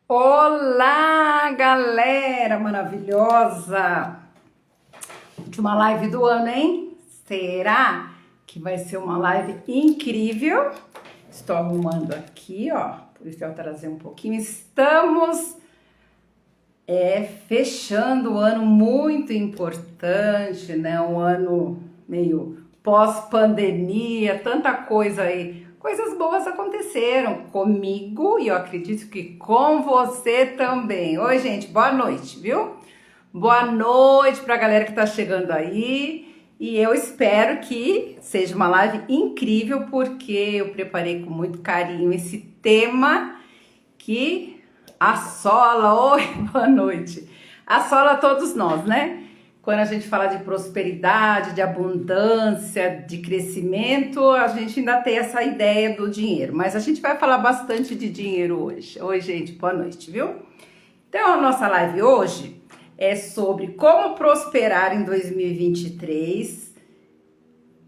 Olá, galera maravilhosa! Última live do ano, hein? Será que vai ser uma live incrível? Estou arrumando aqui, ó, por isso eu vou trazer um pouquinho. Estamos fechando um ano muito importante, né? Um ano meio pós-pandemia, tanta coisa aí. Coisas boas aconteceram comigo e eu acredito que com você também. Oi, gente, boa noite, viu? Boa noite para a galera que tá chegando aí. E eu espero que seja uma live incrível, porque eu preparei com muito carinho esse tema que assola. Oi, boa noite. Assola todos nós, né? Quando a gente fala de prosperidade, de abundância, de crescimento, a gente ainda tem essa ideia do dinheiro. Mas a gente vai falar bastante de dinheiro hoje. Oi, gente, boa noite, viu? Então, a nossa live hoje é sobre como prosperar em 2023,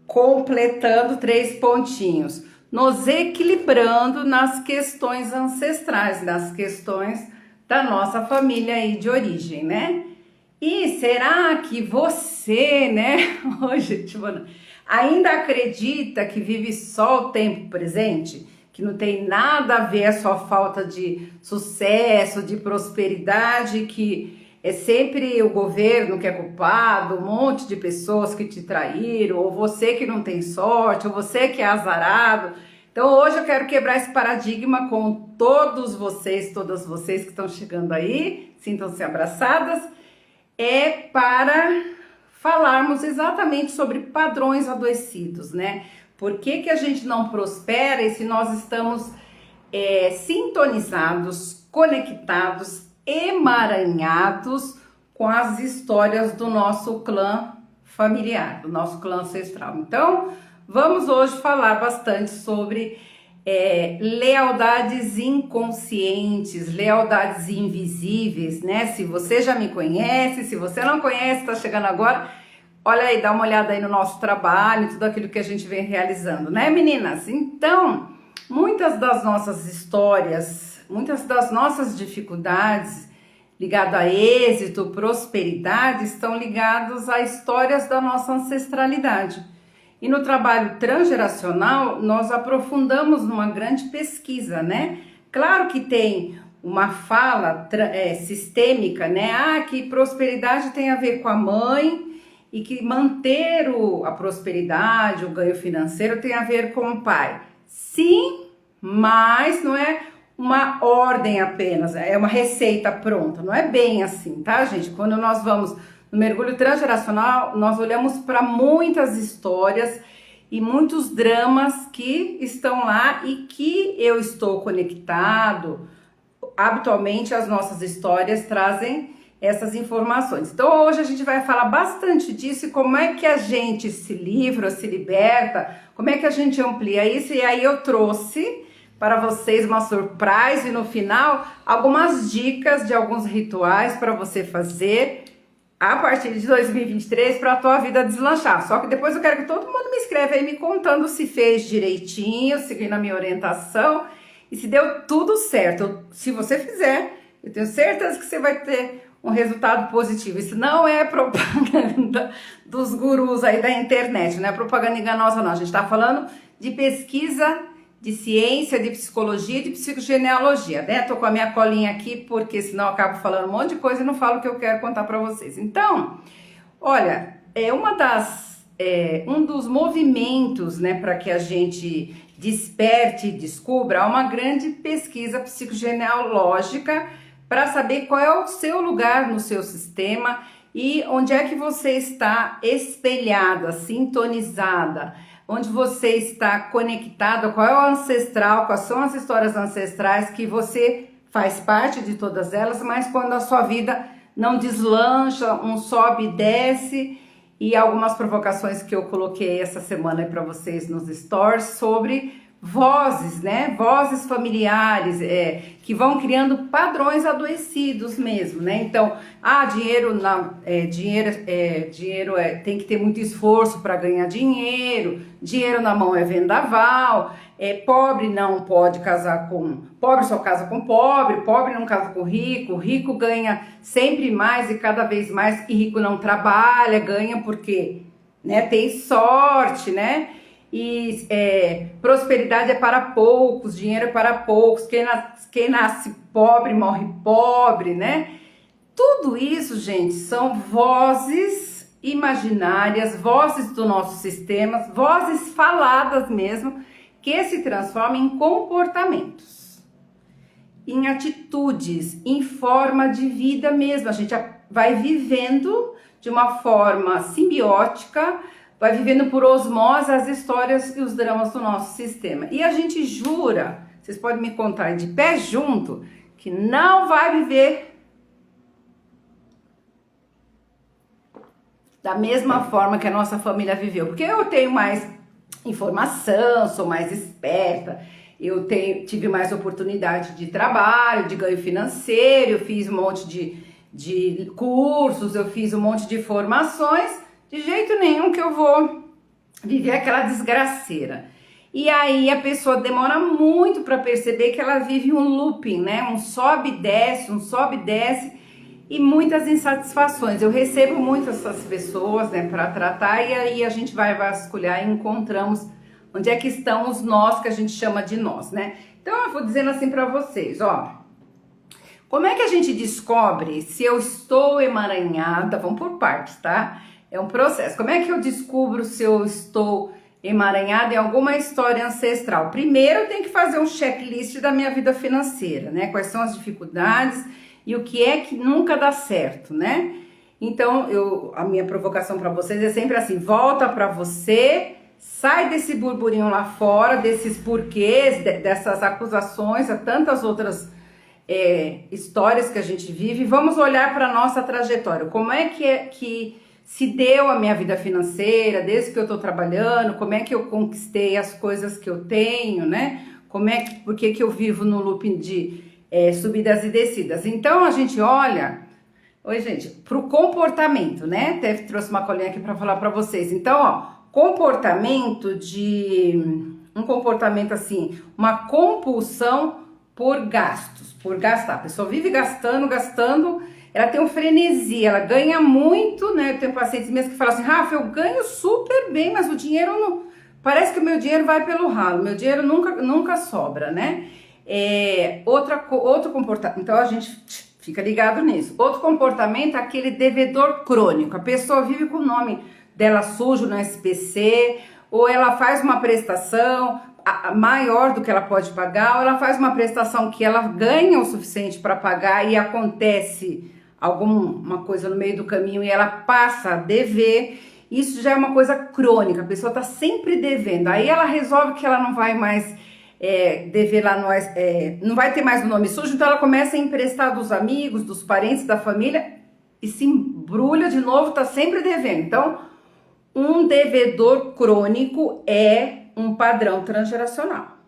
completando 3 pontinhos, nos equilibrando nas questões ancestrais, nas questões da nossa família aí de origem, né? E será que você, né, hoje, ainda acredita que vive só o tempo presente? Que não tem nada a ver a sua falta de sucesso, de prosperidade, que é sempre o governo que é culpado, um monte de pessoas que te traíram, ou você que não tem sorte, ou você que é azarado. Então hoje eu quero quebrar esse paradigma com todos vocês, todas vocês que estão chegando aí, sintam-se abraçadas. É para falarmos exatamente sobre padrões adoecidos, né? Por que a gente não prospera e se nós estamos sintonizados, conectados, emaranhados com as histórias do nosso clã familiar, do nosso clã ancestral. Então, vamos hoje falar bastante sobre lealdades inconscientes, lealdades invisíveis, né? Se você já me conhece, se você não conhece, tá chegando agora, olha aí, dá uma olhada aí no nosso trabalho, tudo aquilo que a gente vem realizando, né, meninas? Então, muitas das nossas histórias, muitas das nossas dificuldades ligadas a êxito, prosperidade, estão ligadas a histórias da nossa ancestralidade. E no trabalho transgeracional, nós aprofundamos numa grande pesquisa, né? Claro que tem uma fala sistêmica, né? Ah, que prosperidade tem a ver com a mãe e que manter a prosperidade, o ganho financeiro tem a ver com o pai. Sim, mas não é uma ordem apenas, é uma receita pronta. Não é bem assim, tá, gente? Quando nós vamos no mergulho transgeracional, nós olhamos para muitas histórias e muitos dramas que estão lá e que eu estou conectado. Habitualmente, as nossas histórias trazem essas informações. Então, hoje a gente vai falar bastante disso e como é que a gente se livra, se liberta, como é que a gente amplia isso. E aí eu trouxe para vocês uma surpresa e no final algumas dicas de alguns rituais para você fazer a partir de 2023 para a tua vida deslanchar. Só que depois eu quero que todo mundo me escreva aí me contando se fez direitinho, seguindo a minha orientação e se deu tudo certo. Se você fizer, eu tenho certeza que você vai ter um resultado positivo. Isso não é propaganda dos gurus aí da internet, não é propaganda enganosa não. A gente está falando de pesquisa, de ciência, de psicologia e de psicogenealogia, né? Tô com a minha colinha aqui porque senão eu acabo falando um monte de coisa e não falo o que eu quero contar para vocês. Então, olha, um dos movimentos, né, para que a gente desperte e descubra uma grande pesquisa psicogenealógica para saber qual é o seu lugar no seu sistema e onde é que você está espelhada, sintonizada, onde você está conectado, qual é o ancestral, quais são as histórias ancestrais que você faz parte de todas elas, mas quando a sua vida não deslancha, um sobe e desce, e algumas provocações que eu coloquei essa semana para vocês nos stories sobre vozes, né? Vozes familiares, que vão criando padrões adoecidos mesmo, né? Então, dinheiro tem que ter muito esforço para ganhar dinheiro, dinheiro na mão é vendaval, pobre não pode casar com... Pobre só casa com pobre, pobre não casa com rico, rico ganha sempre mais e cada vez mais, e rico não trabalha, ganha porque, né, tem sorte, né? E prosperidade é para poucos, dinheiro é para poucos, quem nasce pobre morre pobre, né? Tudo isso, gente, são vozes imaginárias, vozes do nosso sistema, vozes faladas mesmo, que se transformam em comportamentos, em atitudes, em forma de vida mesmo. A gente vai vivendo de uma forma simbiótica, vai vivendo por osmose as histórias e os dramas do nosso sistema. E a gente jura, vocês podem me contar de pé junto, que não vai viver da mesma forma que a nossa família viveu. Porque eu tenho mais informação, sou mais esperta, tive mais oportunidade de trabalho, de ganho financeiro, eu fiz um monte de cursos, eu fiz um monte de formações. De jeito nenhum que eu vou viver aquela desgraceira. E aí a pessoa demora muito para perceber que ela vive um looping, né? Um sobe e desce e muitas insatisfações. Eu recebo muito essas pessoas, né, para tratar, e aí a gente vai vasculhar e encontramos onde é que estão os nós que a gente chama de nós, né? Então eu vou dizendo assim para vocês, ó. Como é que a gente descobre se eu estou emaranhada? Vamos por partes, tá? É um processo. Como é que eu descubro se eu estou emaranhada em alguma história ancestral? Primeiro, eu tenho que fazer um checklist da minha vida financeira, né? Quais são as dificuldades e o que é que nunca dá certo, né? Então, a minha provocação para vocês é sempre assim: volta para você, sai desse burburinho lá fora, desses porquês, dessas acusações, a tantas outras histórias que a gente vive. Vamos olhar para a nossa trajetória. Como é que se deu a minha vida financeira, desde que eu estou trabalhando, como é que eu conquistei as coisas que eu tenho, né? Por que eu vivo no looping de subidas e descidas? Então a gente olha, para o comportamento, né? Até trouxe uma colinha aqui para falar para vocês. Então, ó, um comportamento assim, uma compulsão por gastos, por gastar. A pessoa vive gastando, ela tem um frenesi, ela ganha muito, né? Eu tenho pacientes mesmo que falam assim: Rafa, eu ganho super bem, mas o dinheiro não... Parece que o meu dinheiro vai pelo ralo, meu dinheiro nunca sobra, né? Outro comportamento, então a gente fica ligado nisso. Outro comportamento é aquele devedor crônico. A pessoa vive com o nome dela sujo no SPC, ou ela faz uma prestação maior do que ela pode pagar, ou ela faz uma prestação que ela ganha o suficiente para pagar e acontece alguma coisa no meio do caminho e ela passa a dever. Isso já é uma coisa crônica, a pessoa está sempre devendo. Aí ela resolve que ela não vai mais dever lá, não vai ter mais o nome sujo, então ela começa a emprestar dos amigos, dos parentes, da família e se embrulha de novo, está sempre devendo. Então, um devedor crônico é um padrão transgeracional,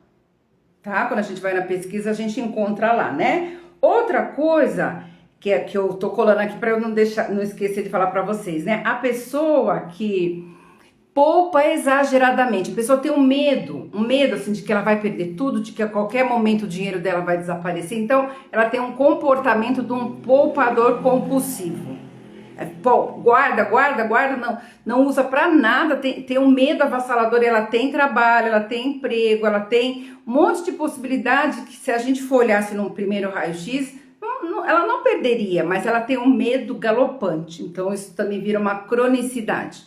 tá? Quando a gente vai na pesquisa, a gente encontra lá, né? Outra coisa que eu tô colando aqui para eu não esquecer de falar para vocês, né? A pessoa que poupa exageradamente, a pessoa tem um medo assim de que ela vai perder tudo, de que a qualquer momento o dinheiro dela vai desaparecer. Então, ela tem um comportamento de um poupador compulsivo. Guarda, não usa para nada, tem um medo avassalador. Ela tem trabalho, ela tem emprego, ela tem um monte de possibilidade que, se a gente for olhasse num primeiro raio-x, ela não perderia, mas ela tem um medo galopante. Então isso também vira uma cronicidade.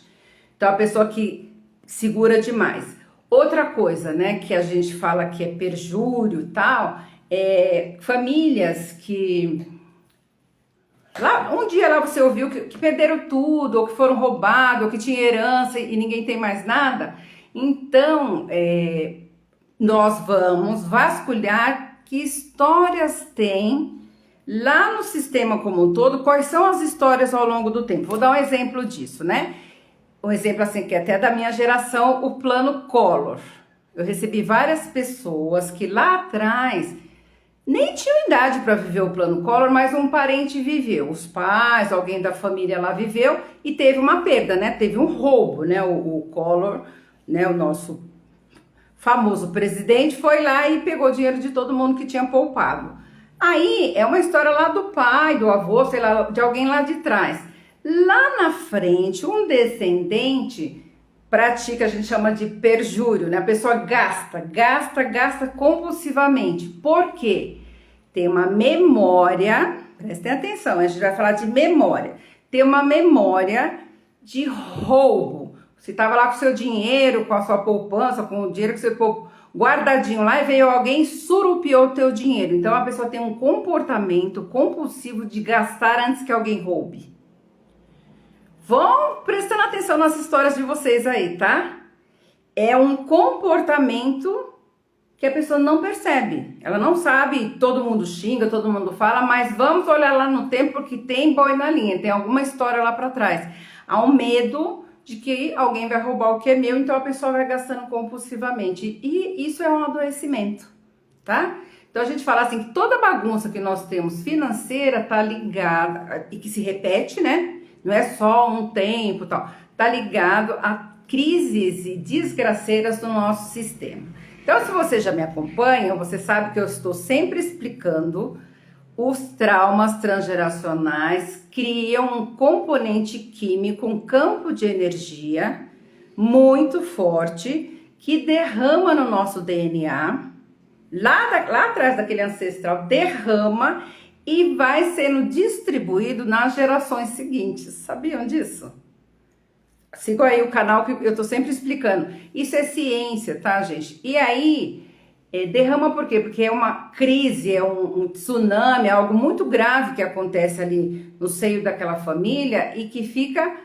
Então a pessoa que segura demais. Outra coisa, né, que a gente fala que é perjúrio e tal, famílias que... um dia lá você ouviu que perderam tudo, ou que foram roubados, ou que tinha herança e ninguém tem mais nada. Então, nós vamos vasculhar que histórias tem lá no sistema como um todo, quais são as histórias ao longo do tempo. Vou dar um exemplo disso, né? Um exemplo assim, que é até da minha geração, o plano Collor. Eu recebi várias pessoas que lá atrás nem tinham idade para viver o plano Collor, mas um parente viveu, os pais, alguém da família lá viveu e teve uma perda, né? Teve um roubo, né? O Collor, né? O nosso famoso presidente foi lá e pegou dinheiro de todo mundo que tinha poupado. Aí é uma história lá do pai, do avô, sei lá, de alguém lá de trás. Lá na frente, um descendente pratica, a gente chama de perjúrio, né? A pessoa gasta compulsivamente. Por quê? Tem uma memória, prestem atenção, a gente vai falar de memória. Tem uma memória de roubo. Você estava lá com o seu dinheiro, com a sua poupança, com o dinheiro que você guardadinho lá e veio alguém e surupiou o teu dinheiro. Então a pessoa tem um comportamento compulsivo de gastar antes que alguém roube. Vão prestando atenção nas histórias de vocês aí, tá? É um comportamento que a pessoa não percebe. Ela não sabe, todo mundo xinga, todo mundo fala, mas vamos olhar lá no tempo porque tem boi na linha, tem alguma história lá para trás. Há um medo de que alguém vai roubar o que é meu, então a pessoa vai gastando compulsivamente. E isso é um adoecimento, tá? Então a gente fala assim que toda bagunça que nós temos financeira tá ligada, e que se repete, né? Não é só um tempo e tal, tá ligado a crises e desgraceiras do nosso sistema. Então, se você já me acompanha, você sabe que eu estou sempre explicando os traumas transgeracionais criam um componente químico, um campo de energia muito forte que derrama no nosso DNA, lá atrás daquele ancestral, derrama e vai sendo distribuído nas gerações seguintes. Sabiam disso? Sigam aí o canal que eu tô sempre explicando. Isso é ciência, tá, gente? E aí, derrama por quê? Porque é uma crise, é um tsunami, é algo muito grave que acontece ali no seio daquela família e que fica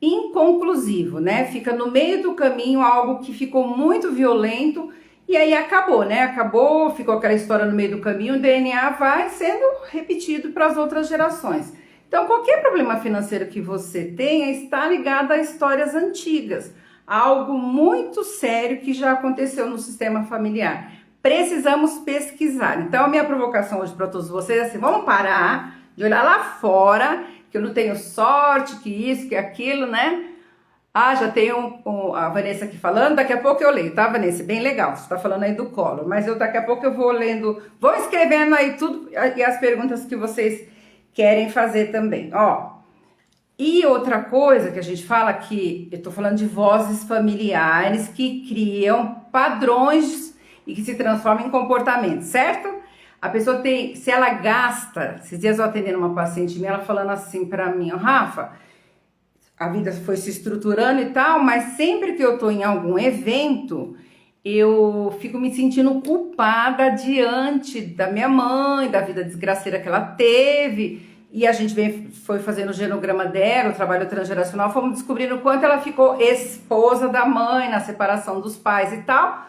inconclusivo, né? Fica no meio do caminho algo que ficou muito violento e aí acabou, né? Acabou, ficou aquela história no meio do caminho, o DNA vai sendo repetido para as outras gerações. Então, qualquer problema financeiro que você tenha está ligado a histórias antigas, algo muito sério que já aconteceu no sistema familiar. Precisamos pesquisar. Então, a minha provocação hoje para todos vocês é assim, vamos parar de olhar lá fora, que eu não tenho sorte, que isso, que aquilo, né? Ah, já tenho a Vanessa aqui falando, daqui a pouco eu leio, tá, Vanessa? Bem legal, você tá falando aí do Collor, mas daqui a pouco eu vou lendo, vou escrevendo aí tudo e as perguntas que vocês querem fazer também, ó. E outra coisa que a gente fala que, eu tô falando de vozes familiares que criam padrões e que se transformam em comportamento, certo? A pessoa tem, se ela gasta, esses dias eu atendendo uma paciente minha, ela falando assim pra mim, Rafa, a vida foi se estruturando e tal, mas sempre que eu tô em algum evento, eu fico me sentindo culpada diante da minha mãe, da vida desgraceira que ela teve, e a gente foi fazendo o genograma dela, o trabalho transgeracional, fomos descobrindo o quanto ela ficou esposa da mãe na separação dos pais e tal,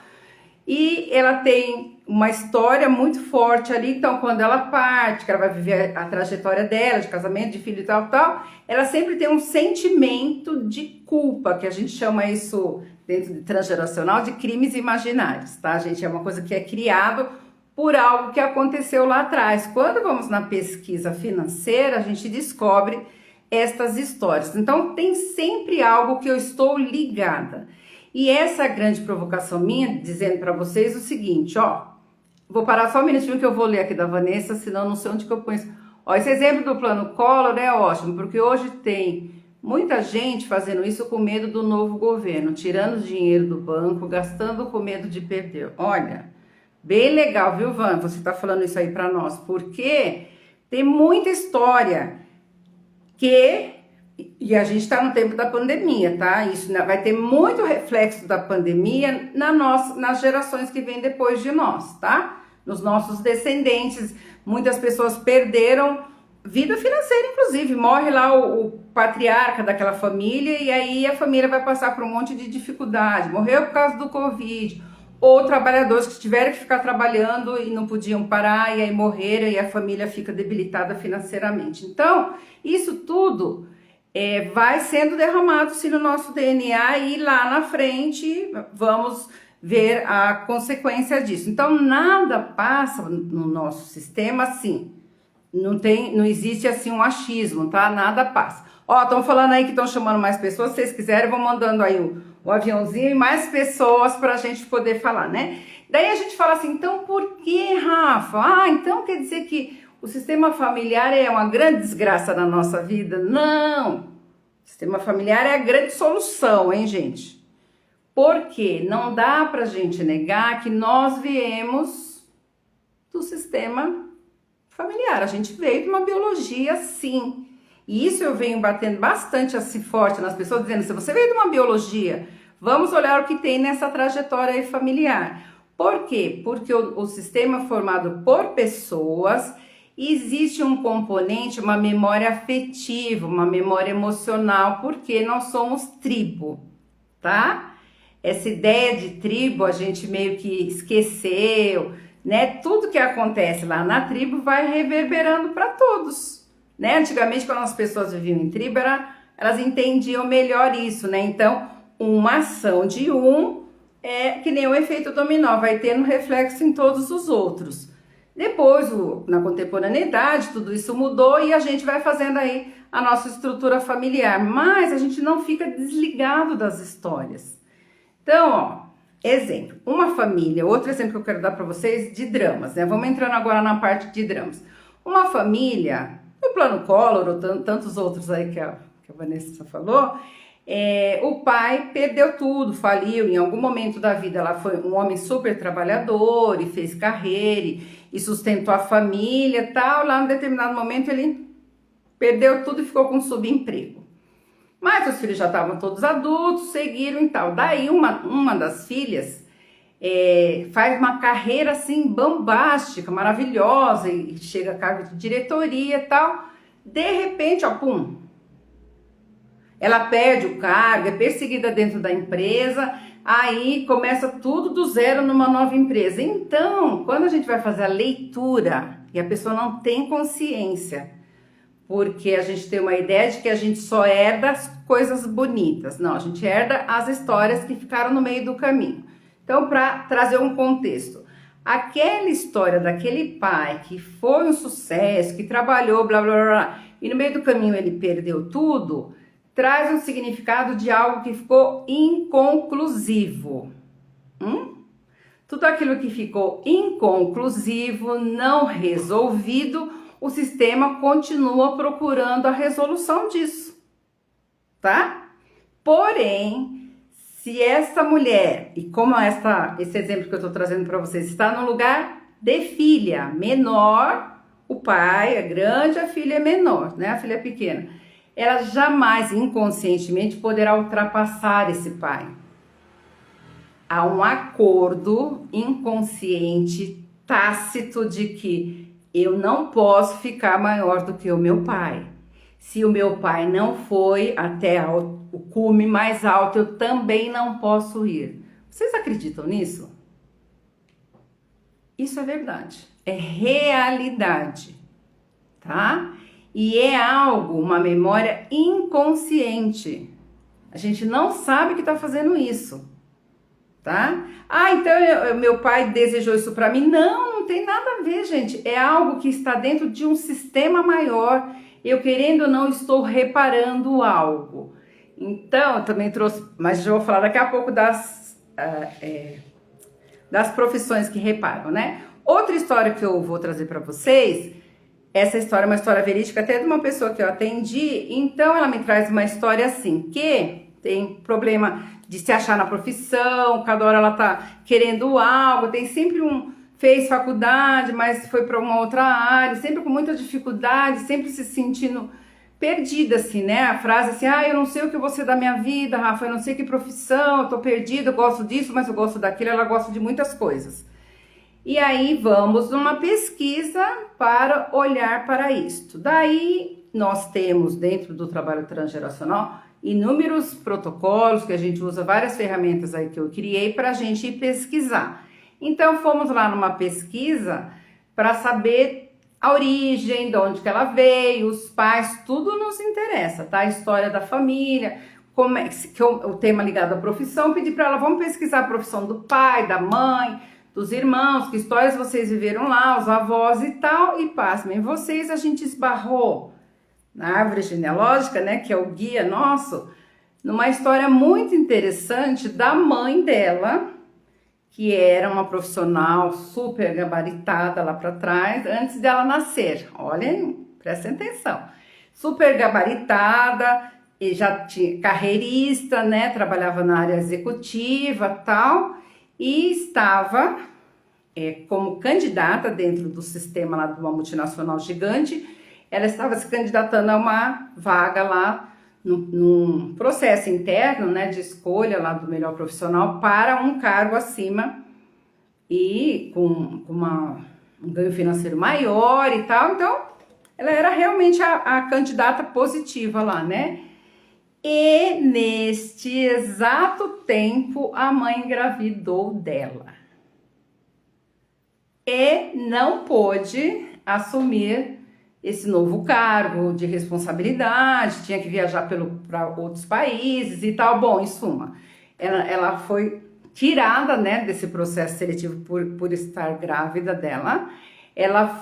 e ela tem uma história muito forte ali, então quando ela parte, que ela vai viver a trajetória dela, de casamento, de filho e tal, ela sempre tem um sentimento de culpa, que a gente chama isso, dentro de transgeracional, de crimes imaginários, tá, gente? É uma coisa que é criado por algo que aconteceu lá atrás. Quando vamos na pesquisa financeira, a gente descobre estas histórias. Então, tem sempre algo que eu estou ligada. E essa é a grande provocação minha, dizendo para vocês o seguinte, ó, vou parar só um minutinho que eu vou ler aqui da Vanessa, senão não sei onde que eu ponho isso. Ó, esse exemplo do plano Collor é ótimo, porque hoje tem muita gente fazendo isso com medo do novo governo, tirando dinheiro do banco, gastando com medo de perder. Olha, bem legal, viu, Van? Você tá falando isso aí para nós, porque tem muita história que... E a gente está no tempo da pandemia, tá? Isso vai ter muito reflexo da pandemia nas gerações que vêm depois de nós, tá? Nos nossos descendentes. Muitas pessoas perderam vida financeira, inclusive. Morre lá o patriarca daquela família e aí a família vai passar por um monte de dificuldade. Morreu por causa do Covid. Ou trabalhadores que tiveram que ficar trabalhando e não podiam parar e aí morreram e a família fica debilitada financeiramente. Então, isso tudo... vai sendo derramado sim no nosso DNA e lá na frente vamos ver a consequência disso. Então, nada passa no nosso sistema assim. Não existe assim um achismo, tá? Nada passa. Ó, estão falando aí que estão chamando mais pessoas. Se vocês quiserem, vão mandando aí o aviãozinho e mais pessoas para a gente poder falar, né? Daí a gente fala assim, então por que, Rafa? Ah, então quer dizer que o sistema familiar é uma grande desgraça na nossa vida? Não! O sistema familiar é a grande solução, hein, gente? Porque não dá pra gente negar que nós viemos do sistema familiar. A gente veio de uma biologia, sim. E isso eu venho batendo bastante assim forte nas pessoas, dizendo, se você veio de uma biologia, vamos olhar o que tem nessa trajetória aí familiar. Por quê? Porque o sistema é formado por pessoas, existe um componente, uma memória afetiva, uma memória emocional, porque nós somos tribo, tá? Essa ideia de tribo a gente meio que esqueceu, né? Tudo que acontece lá na tribo vai reverberando para todos, né? Antigamente, quando as pessoas viviam em tribo, elas entendiam melhor isso, né? Então, uma ação de um é que nem o efeito dominó, vai tendo reflexo em todos os outros. Depois, na contemporaneidade, tudo isso mudou e a gente vai fazendo aí a nossa estrutura familiar, mas a gente não fica desligado das histórias. Então, ó, exemplo, uma família, outro exemplo que eu quero dar para vocês de dramas, né? Vamos entrando agora na parte de dramas. Uma família, no plano Collor, ou tantos outros aí que a Vanessa falou, o pai perdeu tudo, faliu, em algum momento da vida ela foi um homem super trabalhador e fez carreira e sustentou a família e tal, lá em determinado momento ele perdeu tudo e ficou com subemprego. Mas os filhos já estavam todos adultos, seguiram e tal. Daí uma das filhas faz uma carreira assim bombástica, maravilhosa, e chega a cargo de diretoria e tal. De repente, ó, pum, ela perde o cargo, é perseguida dentro da empresa, aí começa tudo do zero numa nova empresa. Então, quando a gente vai fazer a leitura e a pessoa não tem consciência, porque a gente tem uma ideia de que a gente só herda as coisas bonitas. Não, a gente herda as histórias que ficaram no meio do caminho. Então, para trazer um contexto, aquela história daquele pai que foi um sucesso, que trabalhou, blá, blá, blá, e no meio do caminho ele perdeu tudo, traz um significado de algo que ficou inconclusivo. Tudo aquilo que ficou inconclusivo, não resolvido, o sistema continua procurando a resolução disso, tá? Porém, se essa mulher, e como esse exemplo que eu estou trazendo para vocês, está no lugar de filha menor, o pai é grande, a filha é menor, né? A filha é pequena. Ela jamais, inconscientemente, poderá ultrapassar esse pai. Há um acordo inconsciente, tácito, de que eu não posso ficar maior do que o meu pai. Se o meu pai não foi até o cume mais alto, eu também não posso ir. Vocês acreditam nisso? Isso é verdade, é realidade, tá? E é algo, uma memória inconsciente. A gente não sabe que está fazendo isso, tá? Ah, então meu pai desejou isso para mim? Não tem nada a ver, gente. É algo que está dentro de um sistema maior. Eu, querendo ou não, estou reparando algo. Então, eu também trouxe, mas já vou falar daqui a pouco das profissões que reparam, né? Outra história que eu vou trazer para vocês, essa história é uma história verídica até de uma pessoa que eu atendi, então ela me traz uma história assim, que tem problema de se achar na profissão, cada hora ela tá querendo algo, tem sempre fez faculdade, mas foi para uma outra área, sempre com muita dificuldade, sempre se sentindo perdida, assim, né? A frase assim, eu não sei o que eu vou ser da minha vida, Rafa, eu não sei que profissão, eu tô perdida, eu gosto disso, mas eu gosto daquilo, ela gosta de muitas coisas. E aí vamos numa pesquisa para olhar para isto. Daí nós temos dentro do trabalho transgeracional inúmeros protocolos que a gente usa, várias ferramentas aí que eu criei para a gente ir pesquisar. Então fomos lá numa pesquisa para saber a origem, de onde que ela veio, os pais, tudo nos interessa, tá? A história da família, como é que o tema ligado à profissão, pedi para ela, vamos pesquisar a profissão do pai, da mãe, dos irmãos, que histórias vocês viveram lá, os avós e tal, e pasmem vocês, a gente esbarrou na árvore genealógica, né, que é o guia nosso, numa história muito interessante da mãe dela, que era uma profissional super gabaritada lá para trás, antes dela nascer. Olhem, prestem atenção. Super gabaritada, e já tinha carreirista, né? Trabalhava na área executiva, tal, e estava como candidata dentro do sistema lá de uma multinacional gigante. Ela estava se candidatando a uma vaga lá num processo interno, né, de escolha lá do melhor profissional para um cargo acima e com um ganho financeiro maior e tal. Então, ela era realmente a candidata positiva lá, né? E neste exato tempo, a mãe engravidou dela. E não pôde assumir esse novo cargo de responsabilidade, tinha que viajar para outros países e tal. Bom, em suma, ela foi tirada, né, desse processo seletivo por estar grávida dela. Ela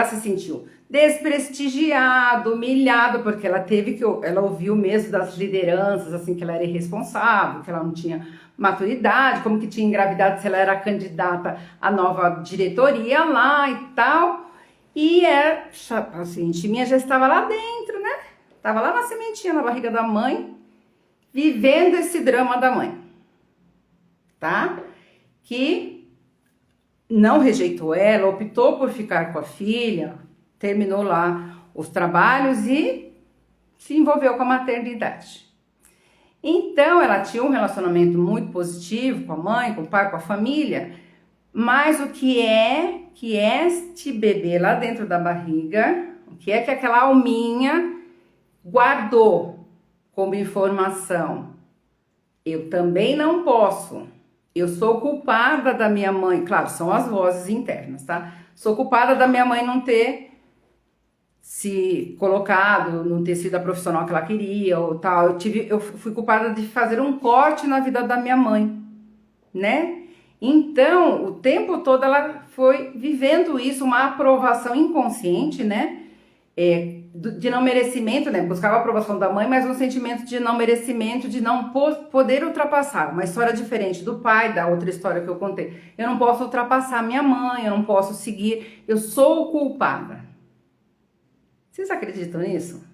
se sentiu desprestigiada, humilhada, porque ela ouviu mesmo das lideranças, assim, que ela era irresponsável, que ela não tinha maturidade, como que tinha engravidado se ela era candidata à nova diretoria lá e tal. E a sementinha já estava lá dentro, né? Estava lá na sementinha, na barriga da mãe, vivendo esse drama da mãe, tá? Que não rejeitou ela, optou por ficar com a filha, terminou lá os trabalhos e se envolveu com a maternidade. Então, ela tinha um relacionamento muito positivo com a mãe, com o pai, com a família, mas o que este bebê lá dentro da barriga, o que aquela alminha guardou como informação? Eu também não posso. Eu sou culpada da minha mãe. Claro, são as vozes internas, tá? Sou culpada da minha mãe não ter se colocado, não ter sido a profissional que ela queria ou tal. Eu fui culpada de fazer um corte na vida da minha mãe, né? Então, o tempo todo ela foi vivendo isso, uma aprovação inconsciente, né? De não merecimento, né? Buscava a aprovação da mãe, mas um sentimento de não merecimento, de não poder ultrapassar. Uma história diferente do pai, da outra história que eu contei. Eu não posso ultrapassar minha mãe, eu não posso seguir, eu sou culpada. Vocês acreditam nisso?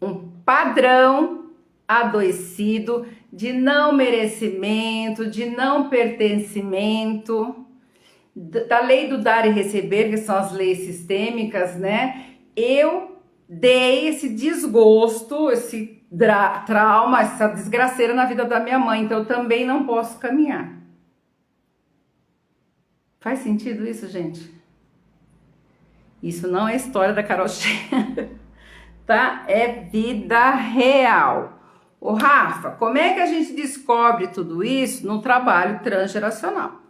Um padrão adoecido de não merecimento, de não pertencimento, da lei do dar e receber, que são as leis sistêmicas, né? Eu dei esse desgosto, esse trauma, essa desgraceira na vida da minha mãe, então eu também não posso caminhar. Faz sentido isso, gente? Isso não é história da carochinha, tá? É vida real. Ô Rafa, como é que a gente descobre tudo isso no trabalho transgeracional,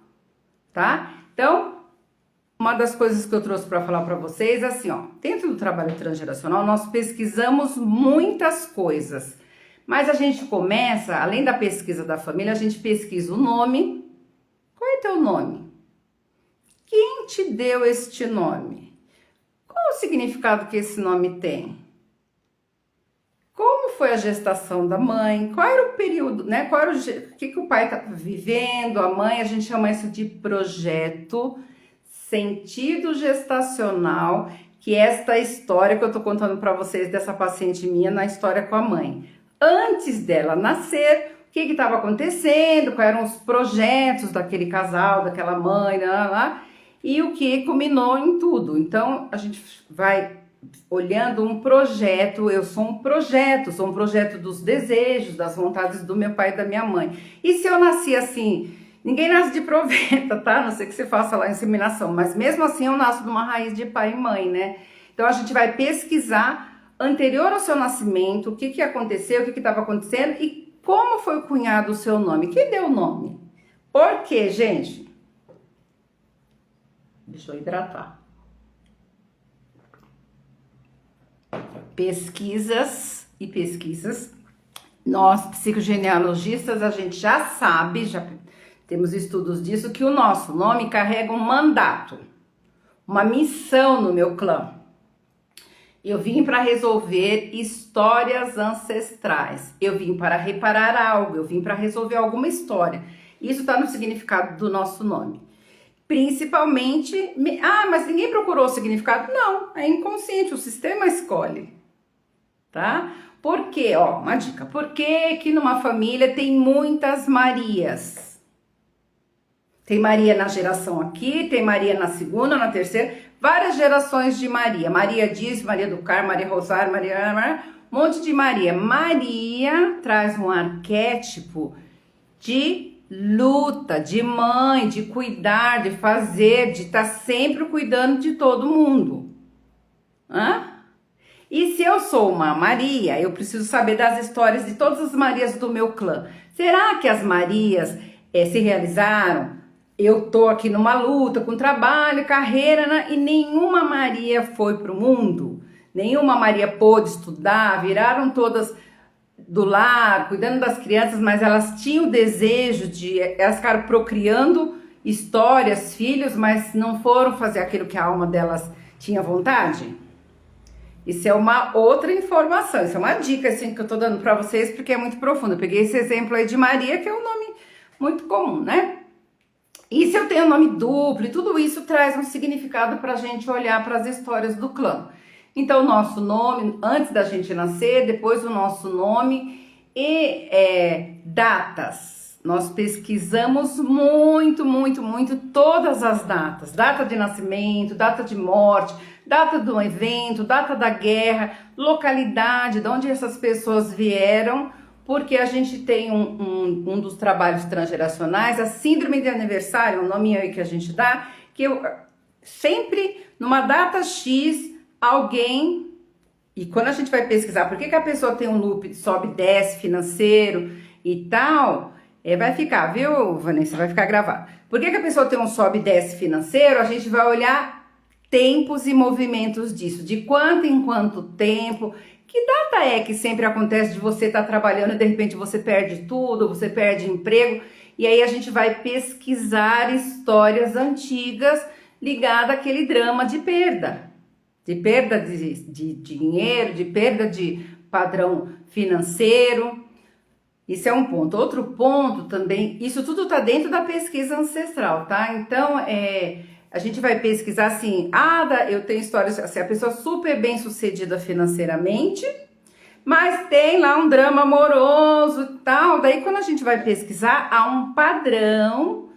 tá? Então, uma das coisas que eu trouxe para falar para vocês é assim, ó, dentro do trabalho transgeracional nós pesquisamos muitas coisas, mas a gente começa, além da pesquisa da família, a gente pesquisa o nome. Qual é teu nome? Quem te deu este nome? Qual o significado que esse nome tem? Como foi a gestação da mãe? Qual era o período, né? O que o pai está vivendo, a mãe? A gente chama isso de projeto sentido gestacional, que é esta história que eu tô contando para vocês dessa paciente minha na história com a mãe. Antes dela nascer, o que estava acontecendo, quais eram os projetos daquele casal, daquela mãe, lá, e o que culminou em tudo. Então, a gente vai olhando um projeto, eu sou um projeto dos desejos, das vontades do meu pai e da minha mãe. E se eu nasci assim, ninguém nasce de proveta, tá? A não sei que você faça lá a inseminação, mas mesmo assim eu nasço de uma raiz de pai e mãe, né? Então a gente vai pesquisar anterior ao seu nascimento, o que aconteceu, o que estava acontecendo e como foi cunhado o seu nome. Quem deu o nome? Por quê, gente? Deixa eu hidratar. Pesquisas e pesquisas Nós, psicogenealogistas, a gente já sabe, já temos estudos disso, que o nosso nome carrega um mandato, uma missão no meu clã. Eu vim para resolver histórias ancestrais, eu vim para reparar algo, eu vim para resolver alguma história. Isso está no significado do nosso nome. Principalmente, mas ninguém procurou o significado? Não, é inconsciente, o sistema escolhe, tá? Por quê? Ó, uma dica, por que numa família tem muitas Marias? Tem Maria na geração aqui, tem Maria na segunda, na terceira, várias gerações de Maria. Maria disso, Maria do Carmo, Maria Rosário, Maria... Um monte de Maria. Maria traz um arquétipo de luta, de mãe, de cuidar, de fazer, de estar sempre cuidando de todo mundo. E se eu sou uma Maria, eu preciso saber das histórias de todas as Marias do meu clã. Será que as Marias se realizaram? Eu tô aqui numa luta, com trabalho, carreira, né? E nenhuma Maria foi pro mundo. Nenhuma Maria pôde estudar, viraram todas do lar, cuidando das crianças, mas elas tinham o desejo de... Elas ficaram procriando histórias, filhos, mas não foram fazer aquilo que a alma delas tinha vontade? Isso é uma outra informação, isso é uma dica assim, que eu tô dando para vocês, porque é muito profundo. Eu peguei esse exemplo aí de Maria, que é um nome muito comum, né? E se eu tenho nome duplo, e tudo isso traz um significado para a gente olhar para as histórias do clã. Então, o nosso nome, antes da gente nascer, depois o nosso nome e datas. Nós pesquisamos muito todas as datas. Data de nascimento, data de morte, data do evento, data da guerra, localidade, de onde essas pessoas vieram, porque a gente tem um dos trabalhos transgeracionais, a síndrome de aniversário, um nome aí que a gente dá, que eu sempre, numa data X, alguém, e quando a gente vai pesquisar por que a pessoa tem um loop, sobe e desce financeiro e tal, vai ficar, viu, Vanessa? Vai ficar gravado. Por que a pessoa tem um sobe e desce financeiro? A gente vai olhar tempos e movimentos disso, de quanto em quanto tempo. Que data é que sempre acontece de você estar trabalhando e de repente você perde tudo, você perde emprego? E aí a gente vai pesquisar histórias antigas ligadas àquele drama de perda de dinheiro, de perda de padrão financeiro. Isso é um ponto. Outro ponto também, isso tudo está dentro da pesquisa ancestral, tá? Então, a gente vai pesquisar assim, eu tenho histórias assim, a pessoa super bem sucedida financeiramente, mas tem lá um drama amoroso e tal. Daí quando a gente vai pesquisar, há um padrão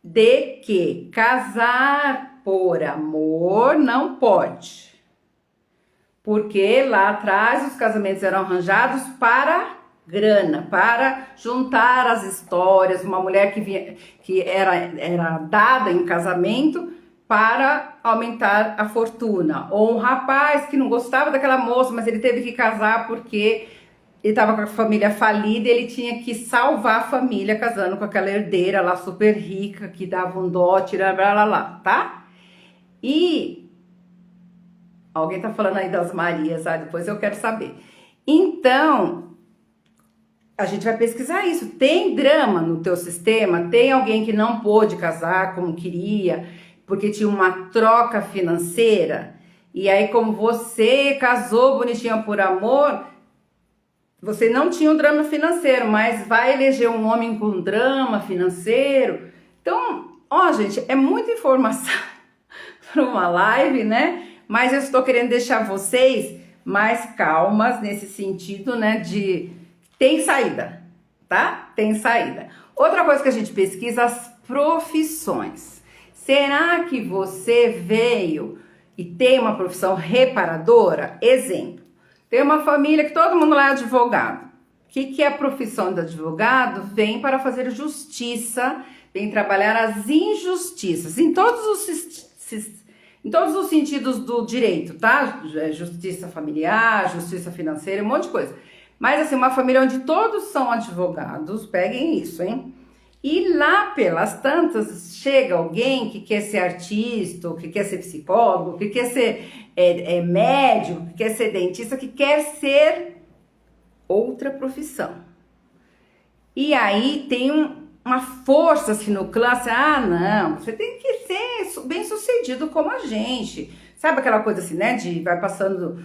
de que casar por amor não pode. Porque lá atrás os casamentos eram arranjados para grana, para juntar as histórias, uma mulher que era dada em casamento para aumentar a fortuna, ou um rapaz que não gostava daquela moça, mas ele teve que casar porque ele estava com a família falida e ele tinha que salvar a família casando com aquela herdeira lá super rica que dava um dote, lá, tá? E alguém tá falando aí das Marias, depois eu quero saber. Então, a gente vai pesquisar isso. Tem drama no teu sistema? Tem alguém que não pôde casar como queria, porque tinha uma troca financeira? E aí, como você casou bonitinha por amor, você não tinha um drama financeiro, mas vai eleger um homem com drama financeiro? Então, gente, é muita informação para uma live, né? Mas eu estou querendo deixar vocês mais calmas nesse sentido, né? Tem saída, tá? Tem saída. Outra coisa que a gente pesquisa, as profissões. Será que você veio e tem uma profissão reparadora? Exemplo, tem uma família que todo mundo lá é advogado. O que é a profissão do advogado? Vem para fazer justiça, vem trabalhar as injustiças, em todos os sentidos do direito, tá? Justiça familiar, justiça financeira, um monte de coisa. Mas assim, uma família onde todos são advogados, peguem isso, hein? E lá pelas tantas, chega alguém que quer ser artista, ou que quer ser psicólogo, que quer ser médico, que quer ser dentista, que quer ser outra profissão. E aí tem uma força assim no clã, assim, ah, não, você tem que ser bem sucedido como a gente. Sabe aquela coisa assim, né, de vai passando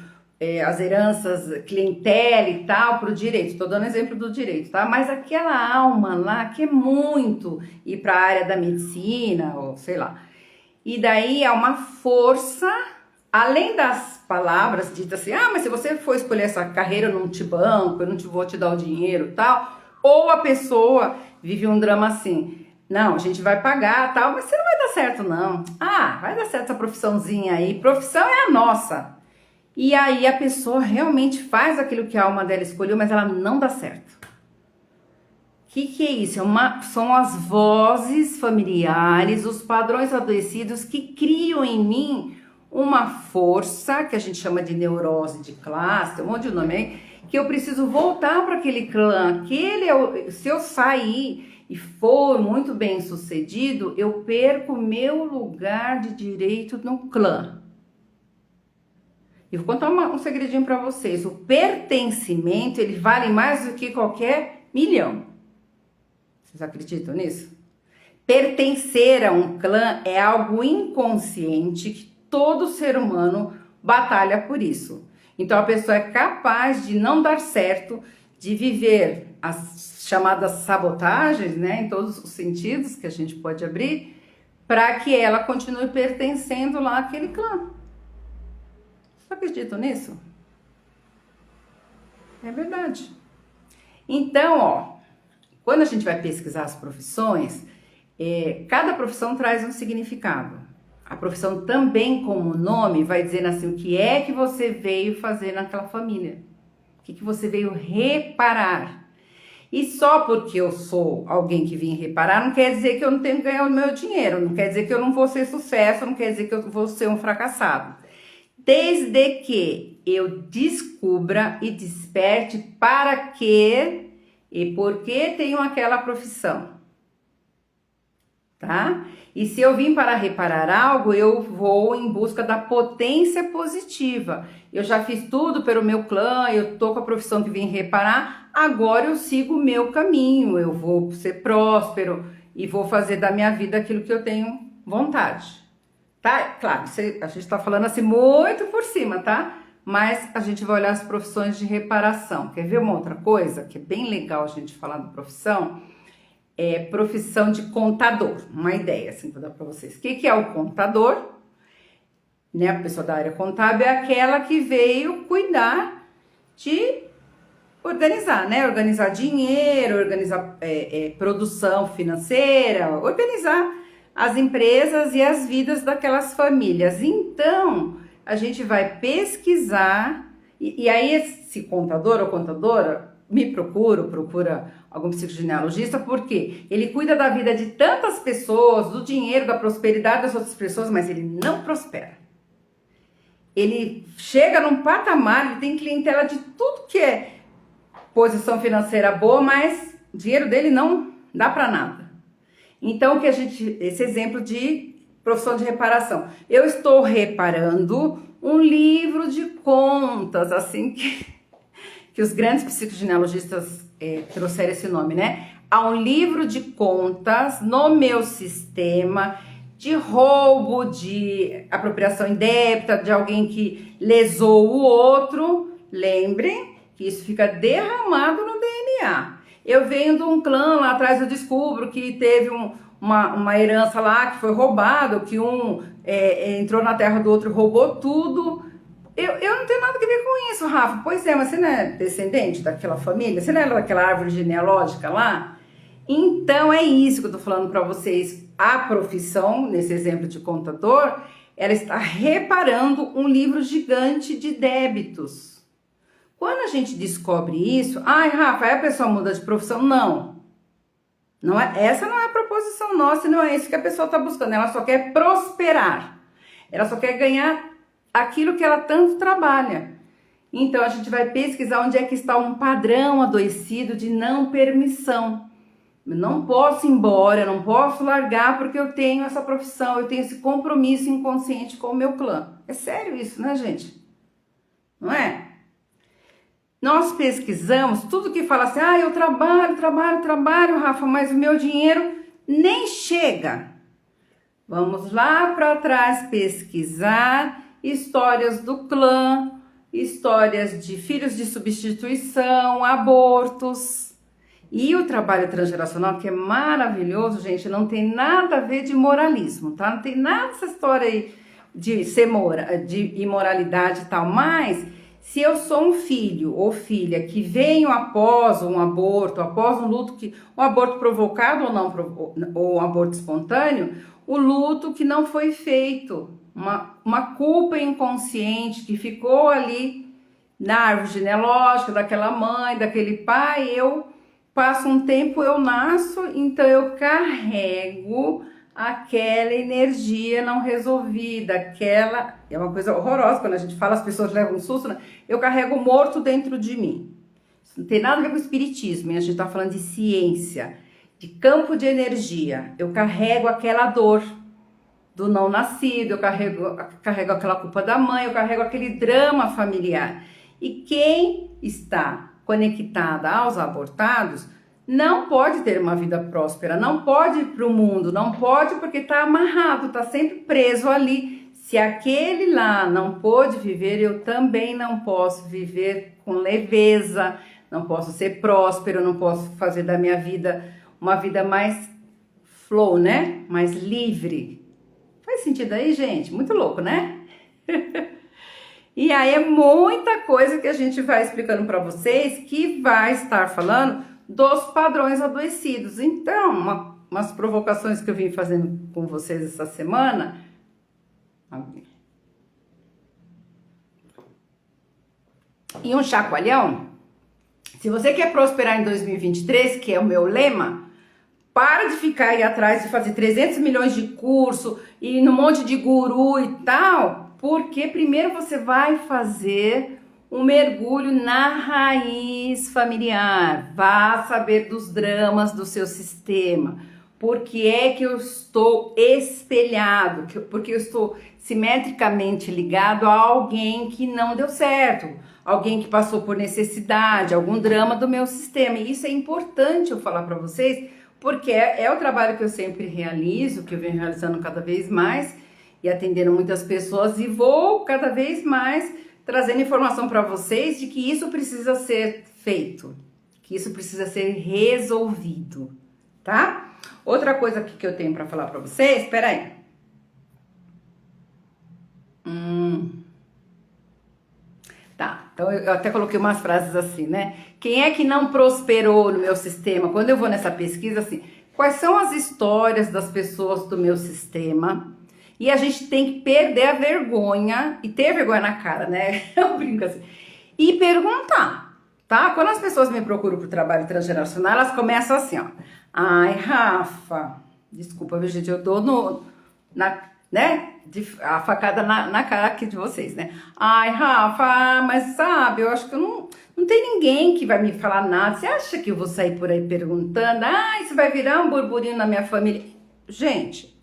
as heranças, clientela e tal, pro direito. Tô dando exemplo do direito, tá? Mas aquela alma lá que é muito ir para a área da medicina, ou sei lá. E daí é uma força, além das palavras ditas assim, ah, mas se você for escolher essa carreira, eu não te banco, eu não te vou te dar o dinheiro e tal. Ou a pessoa vive um drama assim, não, a gente vai pagar tal, mas você não vai dar certo não. Ah, vai dar certo essa profissãozinha aí, profissão é a nossa. E aí a pessoa realmente faz aquilo que a alma dela escolheu, mas ela não dá certo. O que é isso? São as vozes familiares, os padrões adoecidos que criam em mim uma força, que a gente chama de neurose de classe, tem um monte de nome aí, que eu preciso voltar para aquele clã, se eu sair e for muito bem sucedido, eu perco meu lugar de direito no clã. E vou contar um segredinho para vocês, o pertencimento, ele vale mais do que qualquer milhão. Vocês acreditam nisso? Pertencer a um clã é algo inconsciente que todo ser humano batalha por isso. Então a pessoa é capaz de não dar certo, de viver as chamadas sabotagens, né, em todos os sentidos que a gente pode abrir, para que ela continue pertencendo lá àquele clã. Vocês acreditam nisso? É verdade. Então, ó, quando a gente vai pesquisar as profissões, cada profissão traz um significado. A profissão também, como nome, vai dizer assim, o que é que você veio fazer naquela família. O que você veio reparar. E só porque eu sou alguém que vim reparar, não quer dizer que eu não tenho que ganhar o meu dinheiro, não quer dizer que eu não vou ser sucesso, não quer dizer que eu vou ser um fracassado. Desde que eu descubra e desperte para que e por que tenho aquela profissão, tá? E se eu vim para reparar algo, eu vou em busca da potência positiva. Eu já fiz tudo pelo meu clã, eu tô com a profissão que vim reparar, agora eu sigo o meu caminho, eu vou ser próspero e vou fazer da minha vida aquilo que eu tenho vontade. Tá? Claro, a gente tá falando assim muito por cima, tá? Mas a gente vai olhar as profissões de reparação. Quer ver uma outra coisa que é bem legal a gente falar de profissão? É profissão de contador. Uma ideia assim para dar para vocês. O que é o contador? Né? A pessoa da área contábil é aquela que veio cuidar de organizar, né? Organizar dinheiro, organizar produção financeira, organizar as empresas e as vidas daquelas famílias. Então, a gente vai pesquisar, e aí esse contador ou contadora procura algum psicogenealogista, porque ele cuida da vida de tantas pessoas, do dinheiro, da prosperidade das outras pessoas, mas ele não prospera. Ele chega num patamar, ele tem clientela de tudo que é posição financeira boa, mas o dinheiro dele não dá para nada. Então, esse exemplo de profissão de reparação. Eu estou reparando um livro de contas, assim que os grandes psicogenealogistas trouxeram esse nome, né? Há um livro de contas no meu sistema de roubo, de apropriação indébita, de alguém que lesou o outro. Lembrem que isso fica derramado no DNA. Eu venho de um clã, lá atrás eu descubro que teve uma herança lá que foi roubada, que um entrou na terra do outro e roubou tudo. Eu não tenho nada a ver com isso, Rafa. Pois é, mas você não é descendente daquela família? Você não é daquela árvore genealógica lá? Então é isso que eu tô falando para vocês. A profissão, nesse exemplo de contador, ela está reparando um livro gigante de débitos. Quando a gente descobre isso, ai, Rafa, aí a pessoa muda de profissão? Não. Essa não é a proposição nossa e não é isso que a pessoa está buscando. Ela só quer prosperar. Ela só quer ganhar aquilo que ela tanto trabalha. Então a gente vai pesquisar onde é que está um padrão adoecido de não permissão. Eu não posso ir embora, eu não posso largar porque eu tenho essa profissão, eu tenho esse compromisso inconsciente com o meu clã. É sério isso, né, gente? Não é? Nós pesquisamos tudo que fala assim, eu trabalho, Rafa, mas o meu dinheiro nem chega. Vamos lá para trás pesquisar histórias do clã, histórias de filhos de substituição, abortos. E o trabalho transgeracional, que é maravilhoso, gente, não tem nada a ver de moralismo, tá? Não tem nada dessa história aí de imoralidade e tal, mas se eu sou um filho ou filha que venho após um aborto, após um luto, um aborto provocado ou não, ou um aborto espontâneo, o luto que não foi feito, uma culpa inconsciente que ficou ali na árvore genealógica daquela mãe, daquele pai, eu passo um tempo, eu nasço, então eu carrego aquela energia não resolvida, aquela... É uma coisa horrorosa, quando a gente fala, as pessoas levam um susto, né? Eu carrego morto dentro de mim. Isso não tem nada a ver com espiritismo, hein? A gente tá falando de ciência, de campo de energia. Eu carrego aquela dor do não nascido, eu carrego aquela culpa da mãe, eu carrego aquele drama familiar. E quem está conectada aos abortados não pode ter uma vida próspera, não pode ir para o mundo, não pode porque está amarrado, está sempre preso ali. Se aquele lá não pôde viver, eu também não posso viver com leveza, não posso ser próspero, não posso fazer da minha vida uma vida mais flow, né? Mais livre. Faz sentido aí, gente? Muito louco, né? E aí é muita coisa que a gente vai explicando para vocês que vai estar falando dos padrões adoecidos. Então, umas provocações que eu vim fazendo com vocês essa semana. E um chacoalhão. Se você quer prosperar em 2023, que é o meu lema, para de ficar aí atrás de fazer 300 milhões de curso e num monte de guru e tal, porque primeiro você vai fazer um mergulho na raiz familiar, vá saber dos dramas do seu sistema, porque é que eu estou espelhado, porque eu estou simetricamente ligado a alguém que não deu certo, alguém que passou por necessidade, algum drama do meu sistema, e isso é importante eu falar para vocês, porque é o trabalho que eu sempre realizo, que eu venho realizando cada vez mais, e atendendo muitas pessoas, e vou cada vez mais trazendo informação para vocês de que isso precisa ser feito, que isso precisa ser resolvido, tá? Outra coisa que eu tenho para falar para vocês, espera aí. Tá, então eu até coloquei umas frases assim, né? Quem é que não prosperou no meu sistema? Quando eu vou nessa pesquisa, assim, quais são as histórias das pessoas do meu sistema? E a gente tem que perder a vergonha e ter vergonha na cara, né? Eu brinco assim. E perguntar, tá? Quando as pessoas me procuram pro trabalho transgeracional, elas começam assim, ó. Ai, Rafa, desculpa, viu, gente? Eu tô a facada na cara aqui de vocês, né? Ai, Rafa, mas sabe, eu acho que eu não tem ninguém que vai me falar nada. Você acha que eu vou sair por aí perguntando? Ai, isso vai virar um burburinho na minha família? Gente,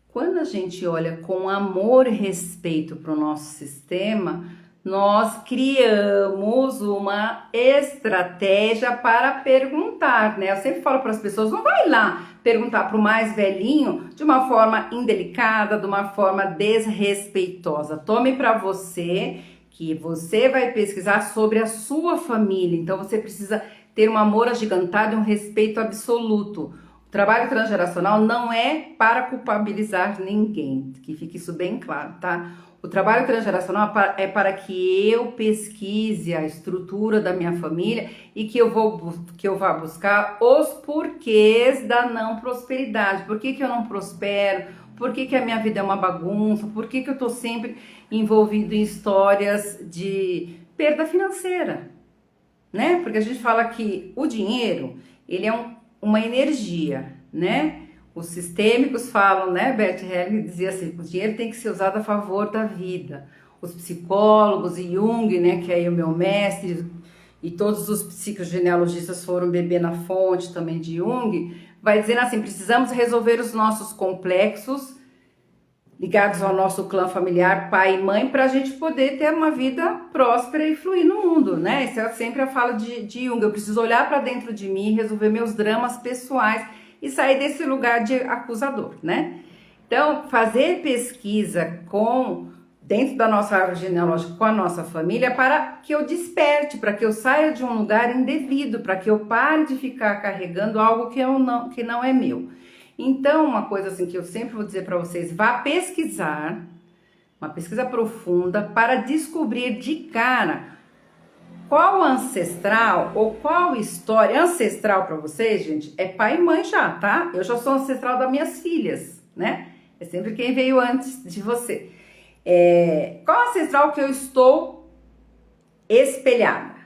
quando a gente olha com amor e respeito para o nosso sistema, nós criamos uma estratégia para perguntar, né? Eu sempre falo para as pessoas, não vai lá perguntar para o mais velhinho de uma forma indelicada, de uma forma desrespeitosa. Tome para você que você vai pesquisar sobre a sua família, então você precisa ter um amor agigantado e um respeito absoluto. O trabalho transgeracional não é para culpabilizar ninguém, que fique isso bem claro, tá? O trabalho transgeracional é para que eu pesquise a estrutura da minha família e que eu vá buscar os porquês da não prosperidade. Por que eu não prospero? Por que a minha vida é uma bagunça? Por que eu tô sempre envolvido em histórias de perda financeira, né? Porque a gente fala que o dinheiro, ele é uma energia, né? Os sistêmicos falam, né? Bert Hellinger dizia assim, o dinheiro tem que ser usado a favor da vida. Os psicólogos e Jung, né? Que é o meu mestre, e todos os psicogenealogistas foram beber na fonte também de Jung, vai dizendo assim, precisamos resolver os nossos complexos ligados ao nosso clã familiar, pai e mãe, para a gente poder ter uma vida próspera e fluir no mundo, né? Isso é sempre a fala de Jung. Eu preciso olhar para dentro de mim, resolver meus dramas pessoais e sair desse lugar de acusador, né? Então, fazer pesquisa dentro da nossa árvore genealógica com a nossa família para que eu desperte, para que eu saia de um lugar indevido, para que eu pare de ficar carregando algo que não é meu. Então, uma coisa assim que eu sempre vou dizer para vocês, vá pesquisar, uma pesquisa profunda para descobrir de cara qual ancestral ou qual história ancestral para vocês, gente, é pai e mãe já, tá? Eu já sou ancestral das minhas filhas, né? É sempre quem veio antes de você. Qual ancestral que eu estou espelhada,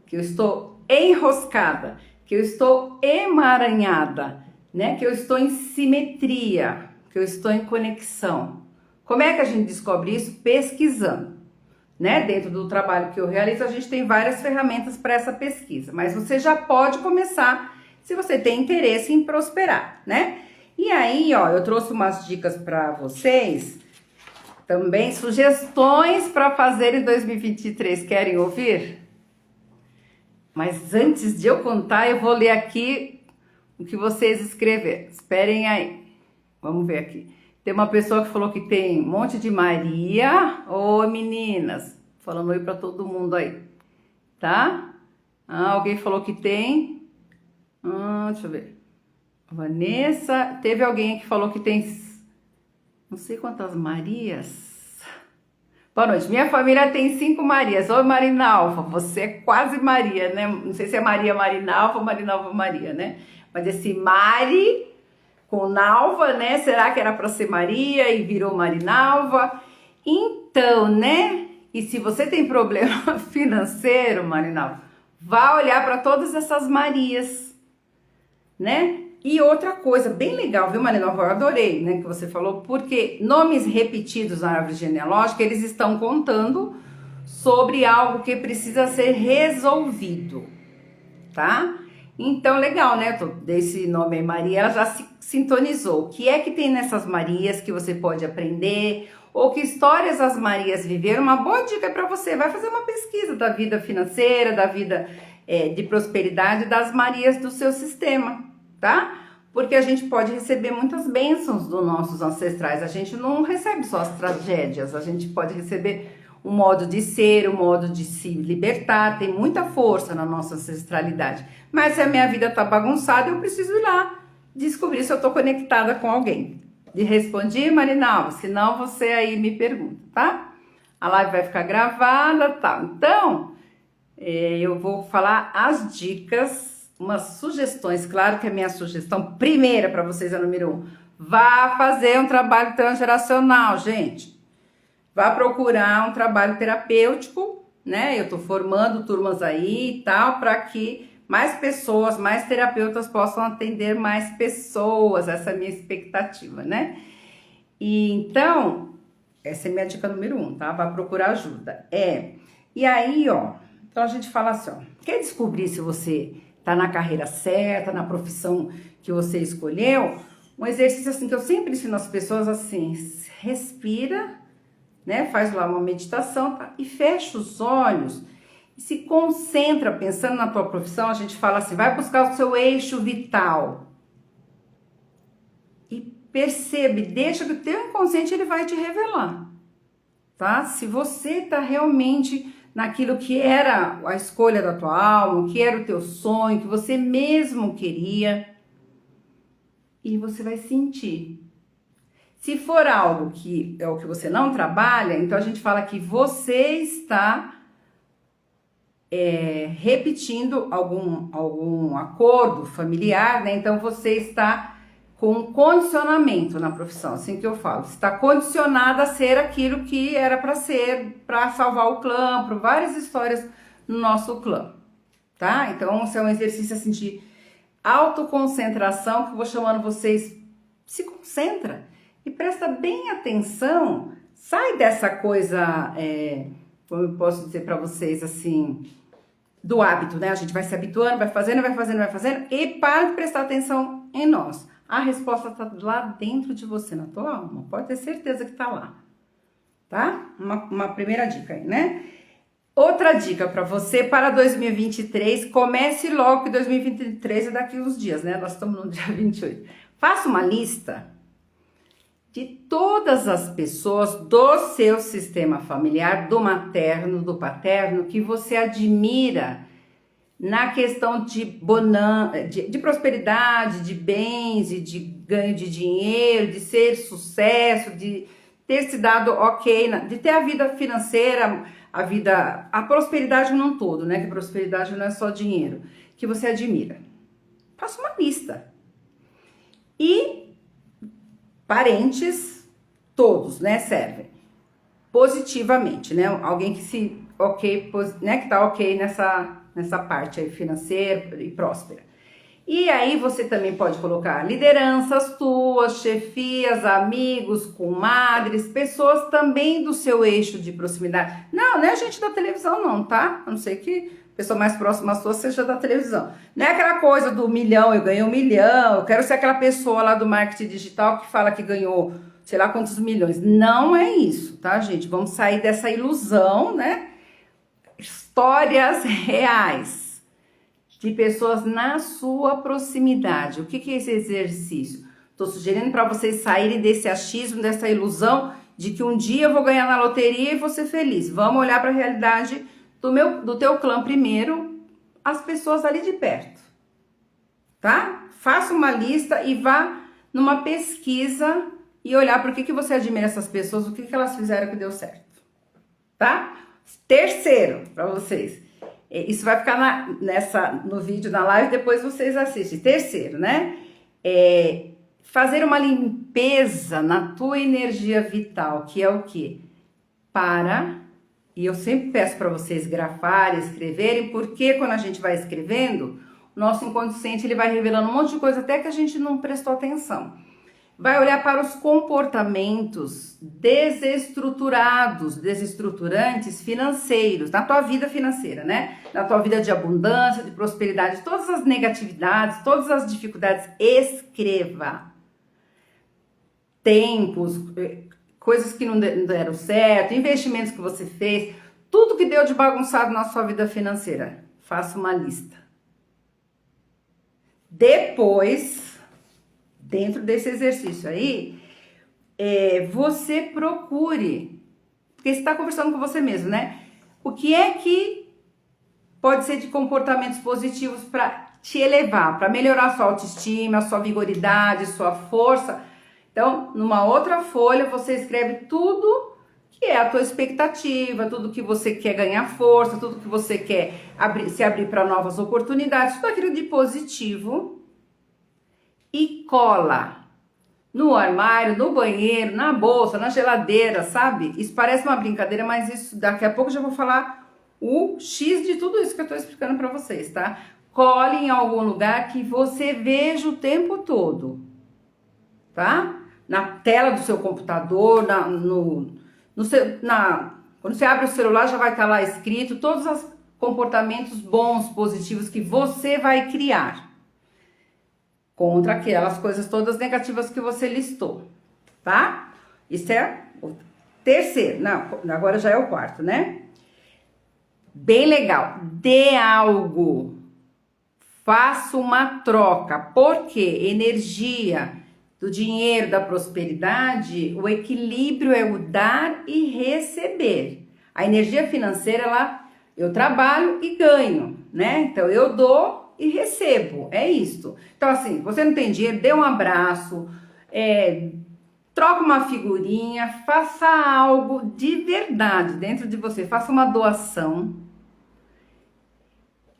que eu estou enroscada, que eu estou emaranhada, né? Que eu estou em simetria, que eu estou em conexão. Como é que a gente descobre isso? Pesquisando, né? Dentro do trabalho que eu realizo, a gente tem várias ferramentas para essa pesquisa, mas você já pode começar se você tem interesse em prosperar, né? E aí, ó, eu trouxe umas dicas para vocês, também sugestões para fazer em 2023. Querem ouvir? Mas antes de eu contar, eu vou ler aqui o que vocês escreveram. Esperem aí. Vamos ver aqui. Tem uma pessoa que falou que tem um monte de Maria. Ô, meninas. Falando oi para todo mundo aí. Tá? Alguém falou que tem. Deixa eu ver. Vanessa. Teve alguém que falou que tem não sei quantas Marias. Boa noite. Minha família tem 5 Marias. Oi, Marinalva. Você é quase Maria, né? Não sei se é Maria Marinalva ou Marinalva Maria, né? Mas esse Mari com Nalva, né? Será que era para ser Maria e virou Marinalva? Então, né? E se você tem problema financeiro, Marinalva, vá olhar para todas essas Marias, né? E outra coisa bem legal, viu, Marinalva? Eu adorei, né, que você falou, porque nomes repetidos na árvore genealógica, eles estão contando sobre algo que precisa ser resolvido, tá? Então, legal, né? Desse nome aí, Maria, ela já se sintonizou. O que é que tem nessas Marias que você pode aprender? Ou que histórias as Marias viveram? Uma boa dica para você. Vai fazer uma pesquisa da vida financeira, da vida de prosperidade das Marias do seu sistema, tá? Porque a gente pode receber muitas bênçãos dos nossos ancestrais. A gente não recebe só as tragédias. A gente pode receber um modo de ser, um modo de se libertar, tem muita força na nossa ancestralidade. Mas se a minha vida tá bagunçada, eu preciso ir lá descobrir se eu tô conectada com alguém. E respondi, Marinalva, senão você aí me pergunta, tá? A live vai ficar gravada, tá? Então, eu vou falar as dicas, umas sugestões. Claro que a minha sugestão primeira para vocês é a número 1. Vá fazer um trabalho transgeracional, gente. Vá procurar um trabalho terapêutico, né? Eu tô formando turmas aí e tal, para que mais pessoas, mais terapeutas possam atender mais pessoas. Essa é a minha expectativa, né? E então, essa é a minha dica número 1, tá? Vá procurar ajuda. E aí, ó, então a gente fala assim, ó, quer descobrir se você tá na carreira certa, na profissão que você escolheu? Um exercício assim que eu sempre ensino às pessoas assim, respira, né? Faz lá uma meditação, tá? E fecha os olhos e se concentra pensando na tua profissão. A gente fala assim, vai buscar o seu eixo vital e percebe, deixa que o teu inconsciente ele vai te revelar, tá? Se você tá realmente naquilo que era a escolha da tua alma, que era o teu sonho, que você mesmo queria, e você vai sentir. Se for algo que é o que você não trabalha, então a gente fala que você está repetindo algum acordo familiar, né? Então você está com um condicionamento na profissão, assim que eu falo. Você está condicionada a ser aquilo que era para ser, para salvar o clã, por várias histórias no nosso clã, tá? Então isso é um exercício assim de autoconcentração que eu vou chamando vocês, se concentra. E presta bem atenção, sai dessa coisa, como eu posso dizer para vocês, assim, do hábito, né? A gente vai se habituando, vai fazendo, e para de prestar atenção em nós. A resposta está lá dentro de você, na tua alma. Pode ter certeza que está lá, tá? Uma primeira dica aí, né? Outra dica para você para 2023, comece logo, que 2023 é daqui uns dias, né? Nós estamos no dia 28. Faça uma lista de todas as pessoas do seu sistema familiar, do materno, do paterno, que você admira na questão de prosperidade, de bens e de ganho de dinheiro, de ser sucesso, de ter se dado ok, de ter a vida financeira, a prosperidade num todo, né? Que prosperidade não é só dinheiro, que você admira. Faça uma lista. E parentes, todos, né? Servem positivamente, né? Alguém que né? Que tá ok nessa parte aí financeira e próspera. E aí você também pode colocar lideranças tuas, chefias, amigos, comadres, pessoas também do seu eixo de proximidade. Não é gente da televisão não, tá? A não ser que a pessoa mais próxima sua seja da televisão. Não é aquela coisa do milhão, eu ganhei 1 milhão, eu quero ser aquela pessoa lá do marketing digital que fala que ganhou sei lá quantos milhões. Não é isso, tá, gente? Vamos sair dessa ilusão, né? Histórias reais de pessoas na sua proximidade. O que é esse exercício? Estou sugerindo para vocês saírem desse achismo, dessa ilusão de que um dia eu vou ganhar na loteria e vou ser feliz. Vamos olhar para a realidade do teu clã primeiro, as pessoas ali de perto, tá? Faça uma lista e vá numa pesquisa e olhar por que você admira essas pessoas, o que elas fizeram que deu certo, tá? Terceiro, para vocês. Isso vai ficar no vídeo, na live, depois vocês assistem. Terceiro, né? Fazer uma limpeza na tua energia vital, que é o quê? E eu sempre peço para vocês grafarem, escreverem, porque quando a gente vai escrevendo, o nosso inconsciente ele vai revelando um monte de coisa até que a gente não prestou atenção. Vai olhar para os comportamentos desestruturantes financeiros, na tua vida financeira, né? Na tua vida de abundância, de prosperidade, todas as negatividades, todas as dificuldades, escreva. Tempos, coisas que não deram certo, investimentos que você fez, tudo que deu de bagunçado na sua vida financeira. Faça uma lista. Depois, dentro desse exercício aí, você procure, porque você está conversando com você mesmo, né? O que é que pode ser de comportamentos positivos para te elevar, para melhorar sua autoestima, sua vigoridade, sua força. Então, numa outra folha, você escreve tudo que é a tua expectativa, tudo que você quer ganhar força, tudo que você quer se abrir para novas oportunidades, tudo aquilo de positivo. E cola no armário, no banheiro, na bolsa, na geladeira, sabe? Isso parece uma brincadeira, mas isso daqui a pouco eu já vou falar o X de tudo isso que eu tô explicando para vocês, tá? Cole em algum lugar que você veja o tempo todo, tá? Na tela do seu computador, quando você abre o celular já vai estar lá escrito todos os comportamentos bons, positivos que você vai criar contra aquelas coisas todas negativas que você listou, tá? Isso é o terceiro, não, agora já é o quarto, né? Bem legal, dê algo, faça uma troca, porque energia do dinheiro, da prosperidade, o equilíbrio é o dar e receber. A energia financeira, eu trabalho e ganho, né? Então, eu dou e recebo, é isto. Então, assim, você não tem dinheiro, dê um abraço, troca uma figurinha, faça algo de verdade dentro de você, faça uma doação.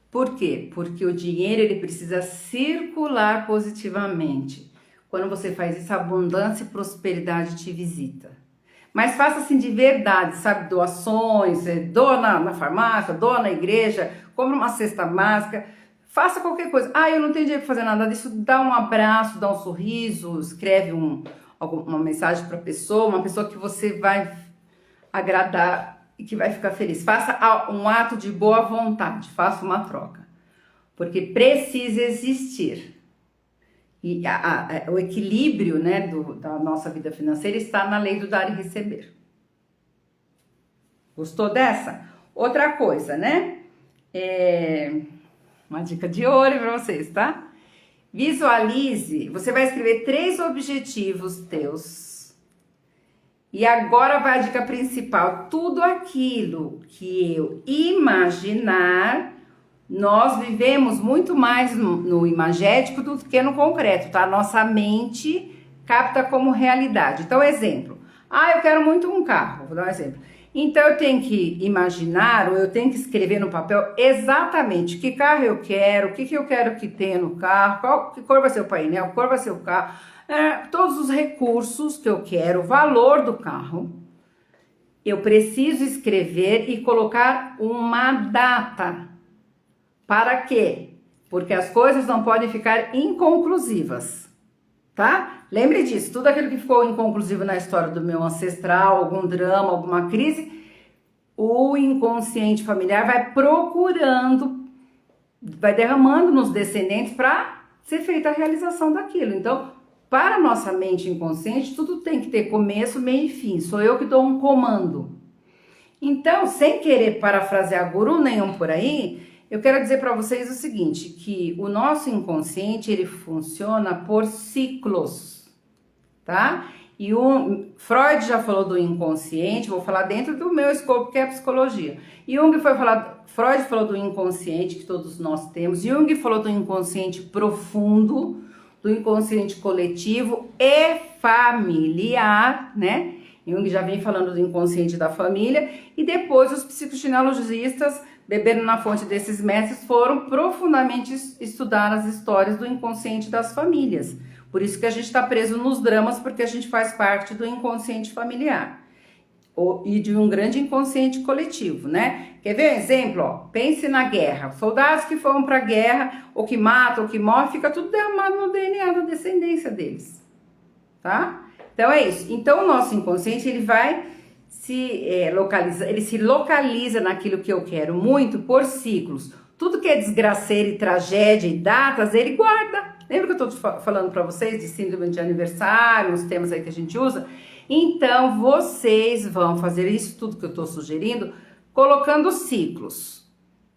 Por quê? Porque o dinheiro, ele precisa circular positivamente. Quando você faz isso, a abundância e prosperidade te visita. Mas faça assim de verdade, sabe? Doações, doa na farmácia, doa na igreja, compra uma cesta básica, faça qualquer coisa. Eu não tenho dinheiro para fazer nada disso, dá um abraço, dá um sorriso, escreve uma mensagem para a pessoa, uma pessoa que você vai agradar e que vai ficar feliz. Faça um ato de boa vontade, faça uma troca. Porque precisa existir. E o equilíbrio, né, da nossa vida financeira está na lei do dar e receber. Gostou dessa? Outra coisa, né? Uma dica de ouro para vocês, tá? Visualize, você vai escrever 3 objetivos teus. E agora vai a dica principal. Tudo aquilo que eu imaginar, nós vivemos muito mais no imagético do que no concreto, tá? Nossa mente capta como realidade. Então, exemplo. Eu quero muito um carro, vou dar um exemplo. Então, eu tenho que imaginar, ou eu tenho que escrever no papel exatamente que carro eu quero, o que eu quero que tenha no carro, que cor vai ser o painel, que cor vai ser o carro, todos os recursos que eu quero, o valor do carro. Eu preciso escrever e colocar uma data. Para quê? Porque as coisas não podem ficar inconclusivas, tá? Lembre disso, tudo aquilo que ficou inconclusivo na história do meu ancestral, algum drama, alguma crise, o inconsciente familiar vai procurando, vai derramando nos descendentes para ser feita a realização daquilo. Então, para a nossa mente inconsciente, tudo tem que ter começo, meio e fim. Sou eu que dou um comando. Então, sem querer parafrasear guru nenhum por aí, eu quero dizer para vocês o seguinte, que o nosso inconsciente, ele funciona por ciclos, tá? E o Freud já falou do inconsciente, vou falar dentro do meu escopo, que é a psicologia. Freud falou do inconsciente, que todos nós temos. Jung falou do inconsciente profundo, do inconsciente coletivo e familiar, né? Jung já vem falando do inconsciente da família. E depois os psicogenealogistas, bebendo na fonte desses mestres, foram profundamente estudar as histórias do inconsciente das famílias. Por isso que a gente está preso nos dramas, porque a gente faz parte do inconsciente familiar e de um grande inconsciente coletivo, né? Quer ver um exemplo? Ó, pense na guerra. Soldados que foram para a guerra, ou que matam, ou que morrem, fica tudo derramado no DNA da descendência deles, tá? Então é isso. Então o nosso inconsciente, ele vai ele se localiza naquilo que eu quero muito por ciclos. Tudo que é desgraceira e tragédia e datas, ele guarda. Lembra que eu estou falando para vocês de síndrome de aniversário, os temas aí que a gente usa? Então, vocês vão fazer isso tudo que eu estou sugerindo, colocando ciclos,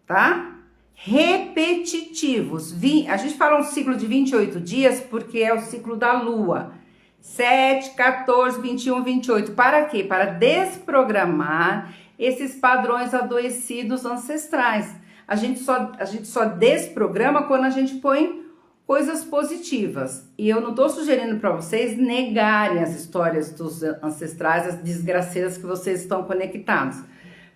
tá? Repetitivos. A gente fala um ciclo de 28 dias porque é o ciclo da Lua. 7, 14, 21, 28. Para quê? Para desprogramar esses padrões adoecidos ancestrais. A gente só desprograma quando a gente põe coisas positivas. E eu não estou sugerindo para vocês negarem as histórias dos ancestrais, as desgraceiras que vocês estão conectados.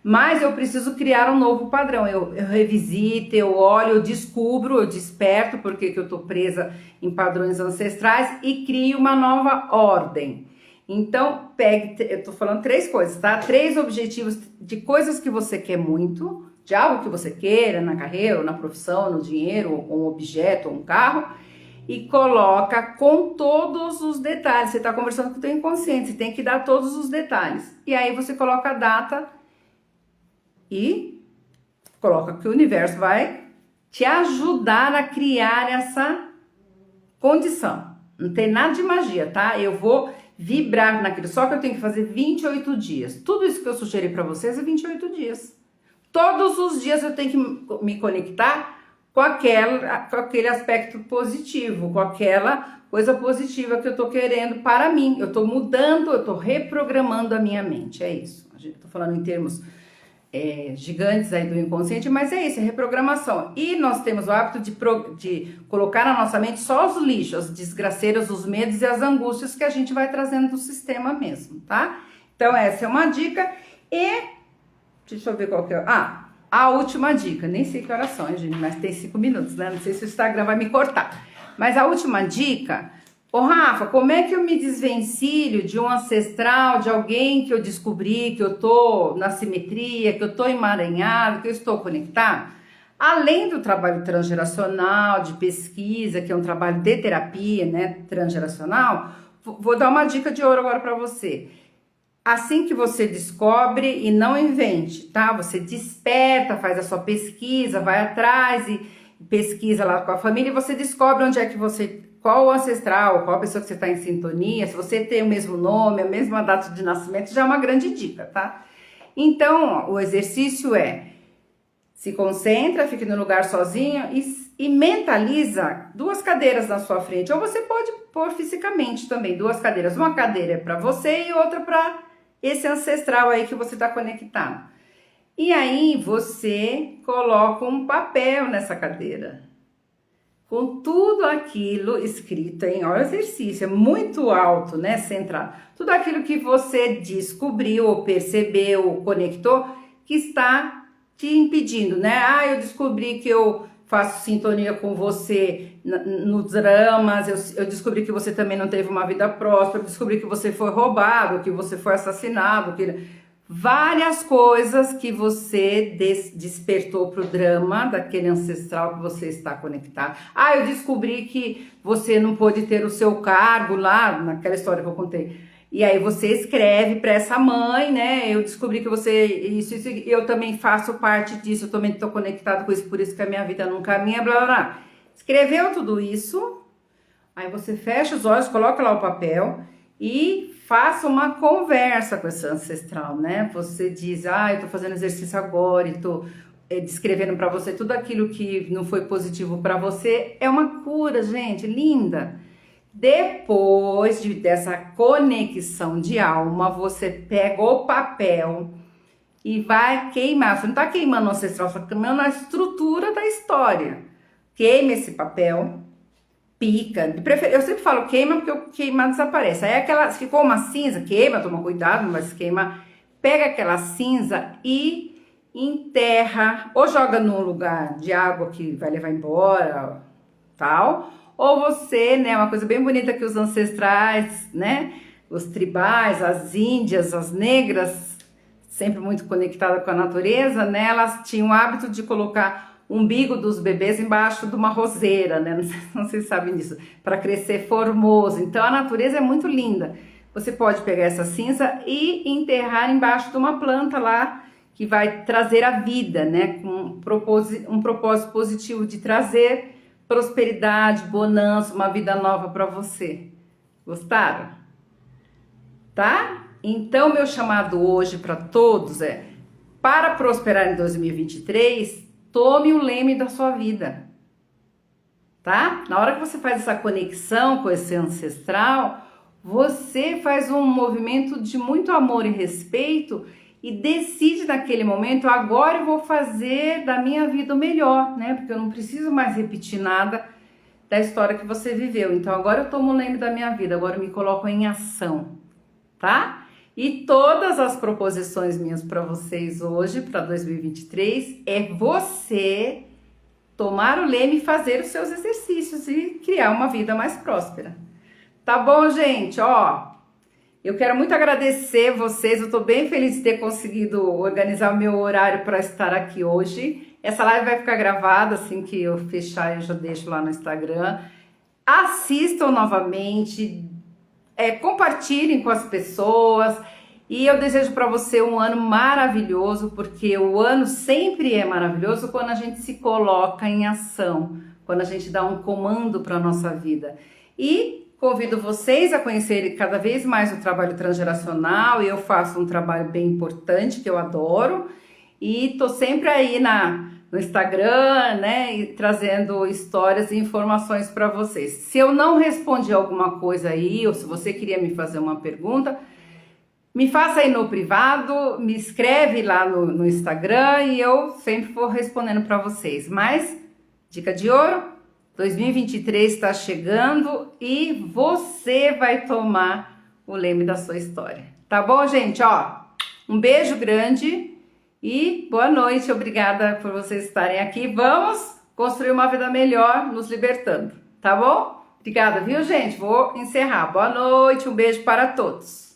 Mas eu preciso criar um novo padrão. Eu revisito, eu olho, eu descubro, eu desperto porque que eu estou presa em padrões ancestrais e crio uma nova ordem. Então, eu estou falando 3 coisas, tá? 3 objetivos de coisas que você quer muito, de algo que você queira na carreira, ou na profissão, no dinheiro, ou um objeto, ou um carro, e coloca com todos os detalhes. Você está conversando com o teu inconsciente, você tem que dar todos os detalhes. E aí você coloca a data e coloca que o universo vai te ajudar a criar essa condição. Não tem nada de magia, tá? Eu vou vibrar naquilo, só que eu tenho que fazer 28 dias. Tudo isso que eu sugeri para vocês é 28 dias. Todos os dias eu tenho que me conectar com aquele aspecto positivo, com aquela coisa positiva que eu tô querendo para mim. Eu tô mudando, eu tô reprogramando a minha mente, é isso. A gente tá falando em termos gigantes aí do inconsciente, mas é isso, é reprogramação. E nós temos o hábito de colocar na nossa mente só os lixos, as desgraceiras, os medos e as angústias que a gente vai trazendo do sistema mesmo, tá? Então essa é uma dica. E deixa eu ver qual que é. A última dica, nem sei que horas são, gente, mas tem 5 minutos, né? Não sei se o Instagram vai me cortar. Mas a última dica, Rafa, como é que eu me desvencilho de um ancestral, de alguém que eu descobri, que eu tô na simetria, que eu tô emaranhado, que eu estou conectado? Além do trabalho transgeracional, de pesquisa, que é um trabalho de terapia, né, transgeracional, vou dar uma dica de ouro agora para você. Assim que você descobre e não invente, tá? Você desperta, faz a sua pesquisa, vai atrás e pesquisa lá com a família e você descobre onde é que você qual o ancestral, qual a pessoa que você está em sintonia, se você tem o mesmo nome, a mesma data de nascimento, já é uma grande dica, tá? Então, o exercício é: se concentra, fique no lugar sozinho e mentaliza 2 cadeiras na sua frente. Ou você pode pôr fisicamente também 2 cadeiras. Uma cadeira é para você e outra para esse ancestral aí que você está conectado. E aí você coloca um papel nessa cadeira, com tudo aquilo escrito em, olha o exercício, é muito alto, né, centrado. Tudo aquilo que você descobriu, ou percebeu, ou conectou, que está te impedindo, né? Ah, eu descobri que eu faço sintonia com você nos dramas, eu descobri que você também não teve uma vida próspera, eu descobri que você foi roubado, que você foi assassinado, que... Várias coisas que você despertou para o drama daquele ancestral que você está conectado. Ah, eu descobri que você não pôde ter o seu cargo lá, naquela história que eu contei. E aí você escreve para essa mãe, né? Eu descobri que você, isso, eu também faço parte disso, eu também estou conectado com isso, por isso que a minha vida não caminha, blá, blá, blá. Escreveu tudo isso, aí você fecha os olhos, coloca lá o papel e faça uma conversa com esse ancestral, né? Você diz, ah, eu tô fazendo exercício agora e tô descrevendo para você tudo aquilo que não foi positivo para você. É uma cura, gente, linda. Depois dessa conexão de alma, você pega o papel e vai queimar. Você não tá queimando o ancestral, você tá queimando a estrutura da história. Queime esse papel. Pica, eu sempre falo queima porque o queimar desaparece. Aí aquela, se ficou uma cinza, queima, toma cuidado, não vai se queimar. Pega aquela cinza e enterra, ou joga num lugar de água que vai levar embora, tal. Ou você, né, uma coisa bem bonita que os ancestrais, né, os tribais, as índias, as negras, sempre muito conectadas com a natureza, né, elas tinham o hábito de colocar umbigo dos bebês embaixo de uma roseira, né? Não sei se vocês sabem disso, para crescer formoso. Então a natureza é muito linda. Você pode pegar essa cinza e enterrar embaixo de uma planta lá que vai trazer a vida, né? Com um propósito positivo de trazer prosperidade, bonança, uma vida nova para você. Gostaram? Tá? Então meu chamado hoje para todos é: para prosperar em 2023, tome o leme da sua vida, tá? Na hora que você faz essa conexão com esse ancestral, você faz um movimento de muito amor e respeito e decide naquele momento, agora eu vou fazer da minha vida o melhor, né? Porque eu não preciso mais repetir nada da história que você viveu. Então agora eu tomo o leme da minha vida, agora eu me coloco em ação, tá? E todas as proposições minhas para vocês hoje, para 2023, é você tomar o leme e fazer os seus exercícios e criar uma vida mais próspera. Tá bom, gente? Ó, eu quero muito agradecer vocês, eu tô bem feliz de ter conseguido organizar o meu horário para estar aqui hoje. Essa live vai ficar gravada, assim que eu fechar eu já deixo lá no Instagram. Assistam novamente, compartilhem com as pessoas e eu desejo para você um ano maravilhoso, porque o ano sempre é maravilhoso quando a gente se coloca em ação, quando a gente dá um comando para a nossa vida. E convido vocês a conhecerem cada vez mais o trabalho transgeracional. Eu faço um trabalho bem importante que eu adoro e tô sempre aí no Instagram, né, e trazendo histórias e informações para vocês. Se eu não respondi alguma coisa aí, ou se você queria me fazer uma pergunta, me faça aí no privado, me escreve lá no Instagram e eu sempre vou respondendo para vocês. Mas, dica de ouro, 2023 está chegando e você vai tomar o leme da sua história. Tá bom, gente? Ó, um beijo grande. E boa noite, obrigada por vocês estarem aqui. Vamos construir uma vida melhor nos libertando, tá bom? Obrigada, viu, gente? Vou encerrar. Boa noite, um beijo para todos.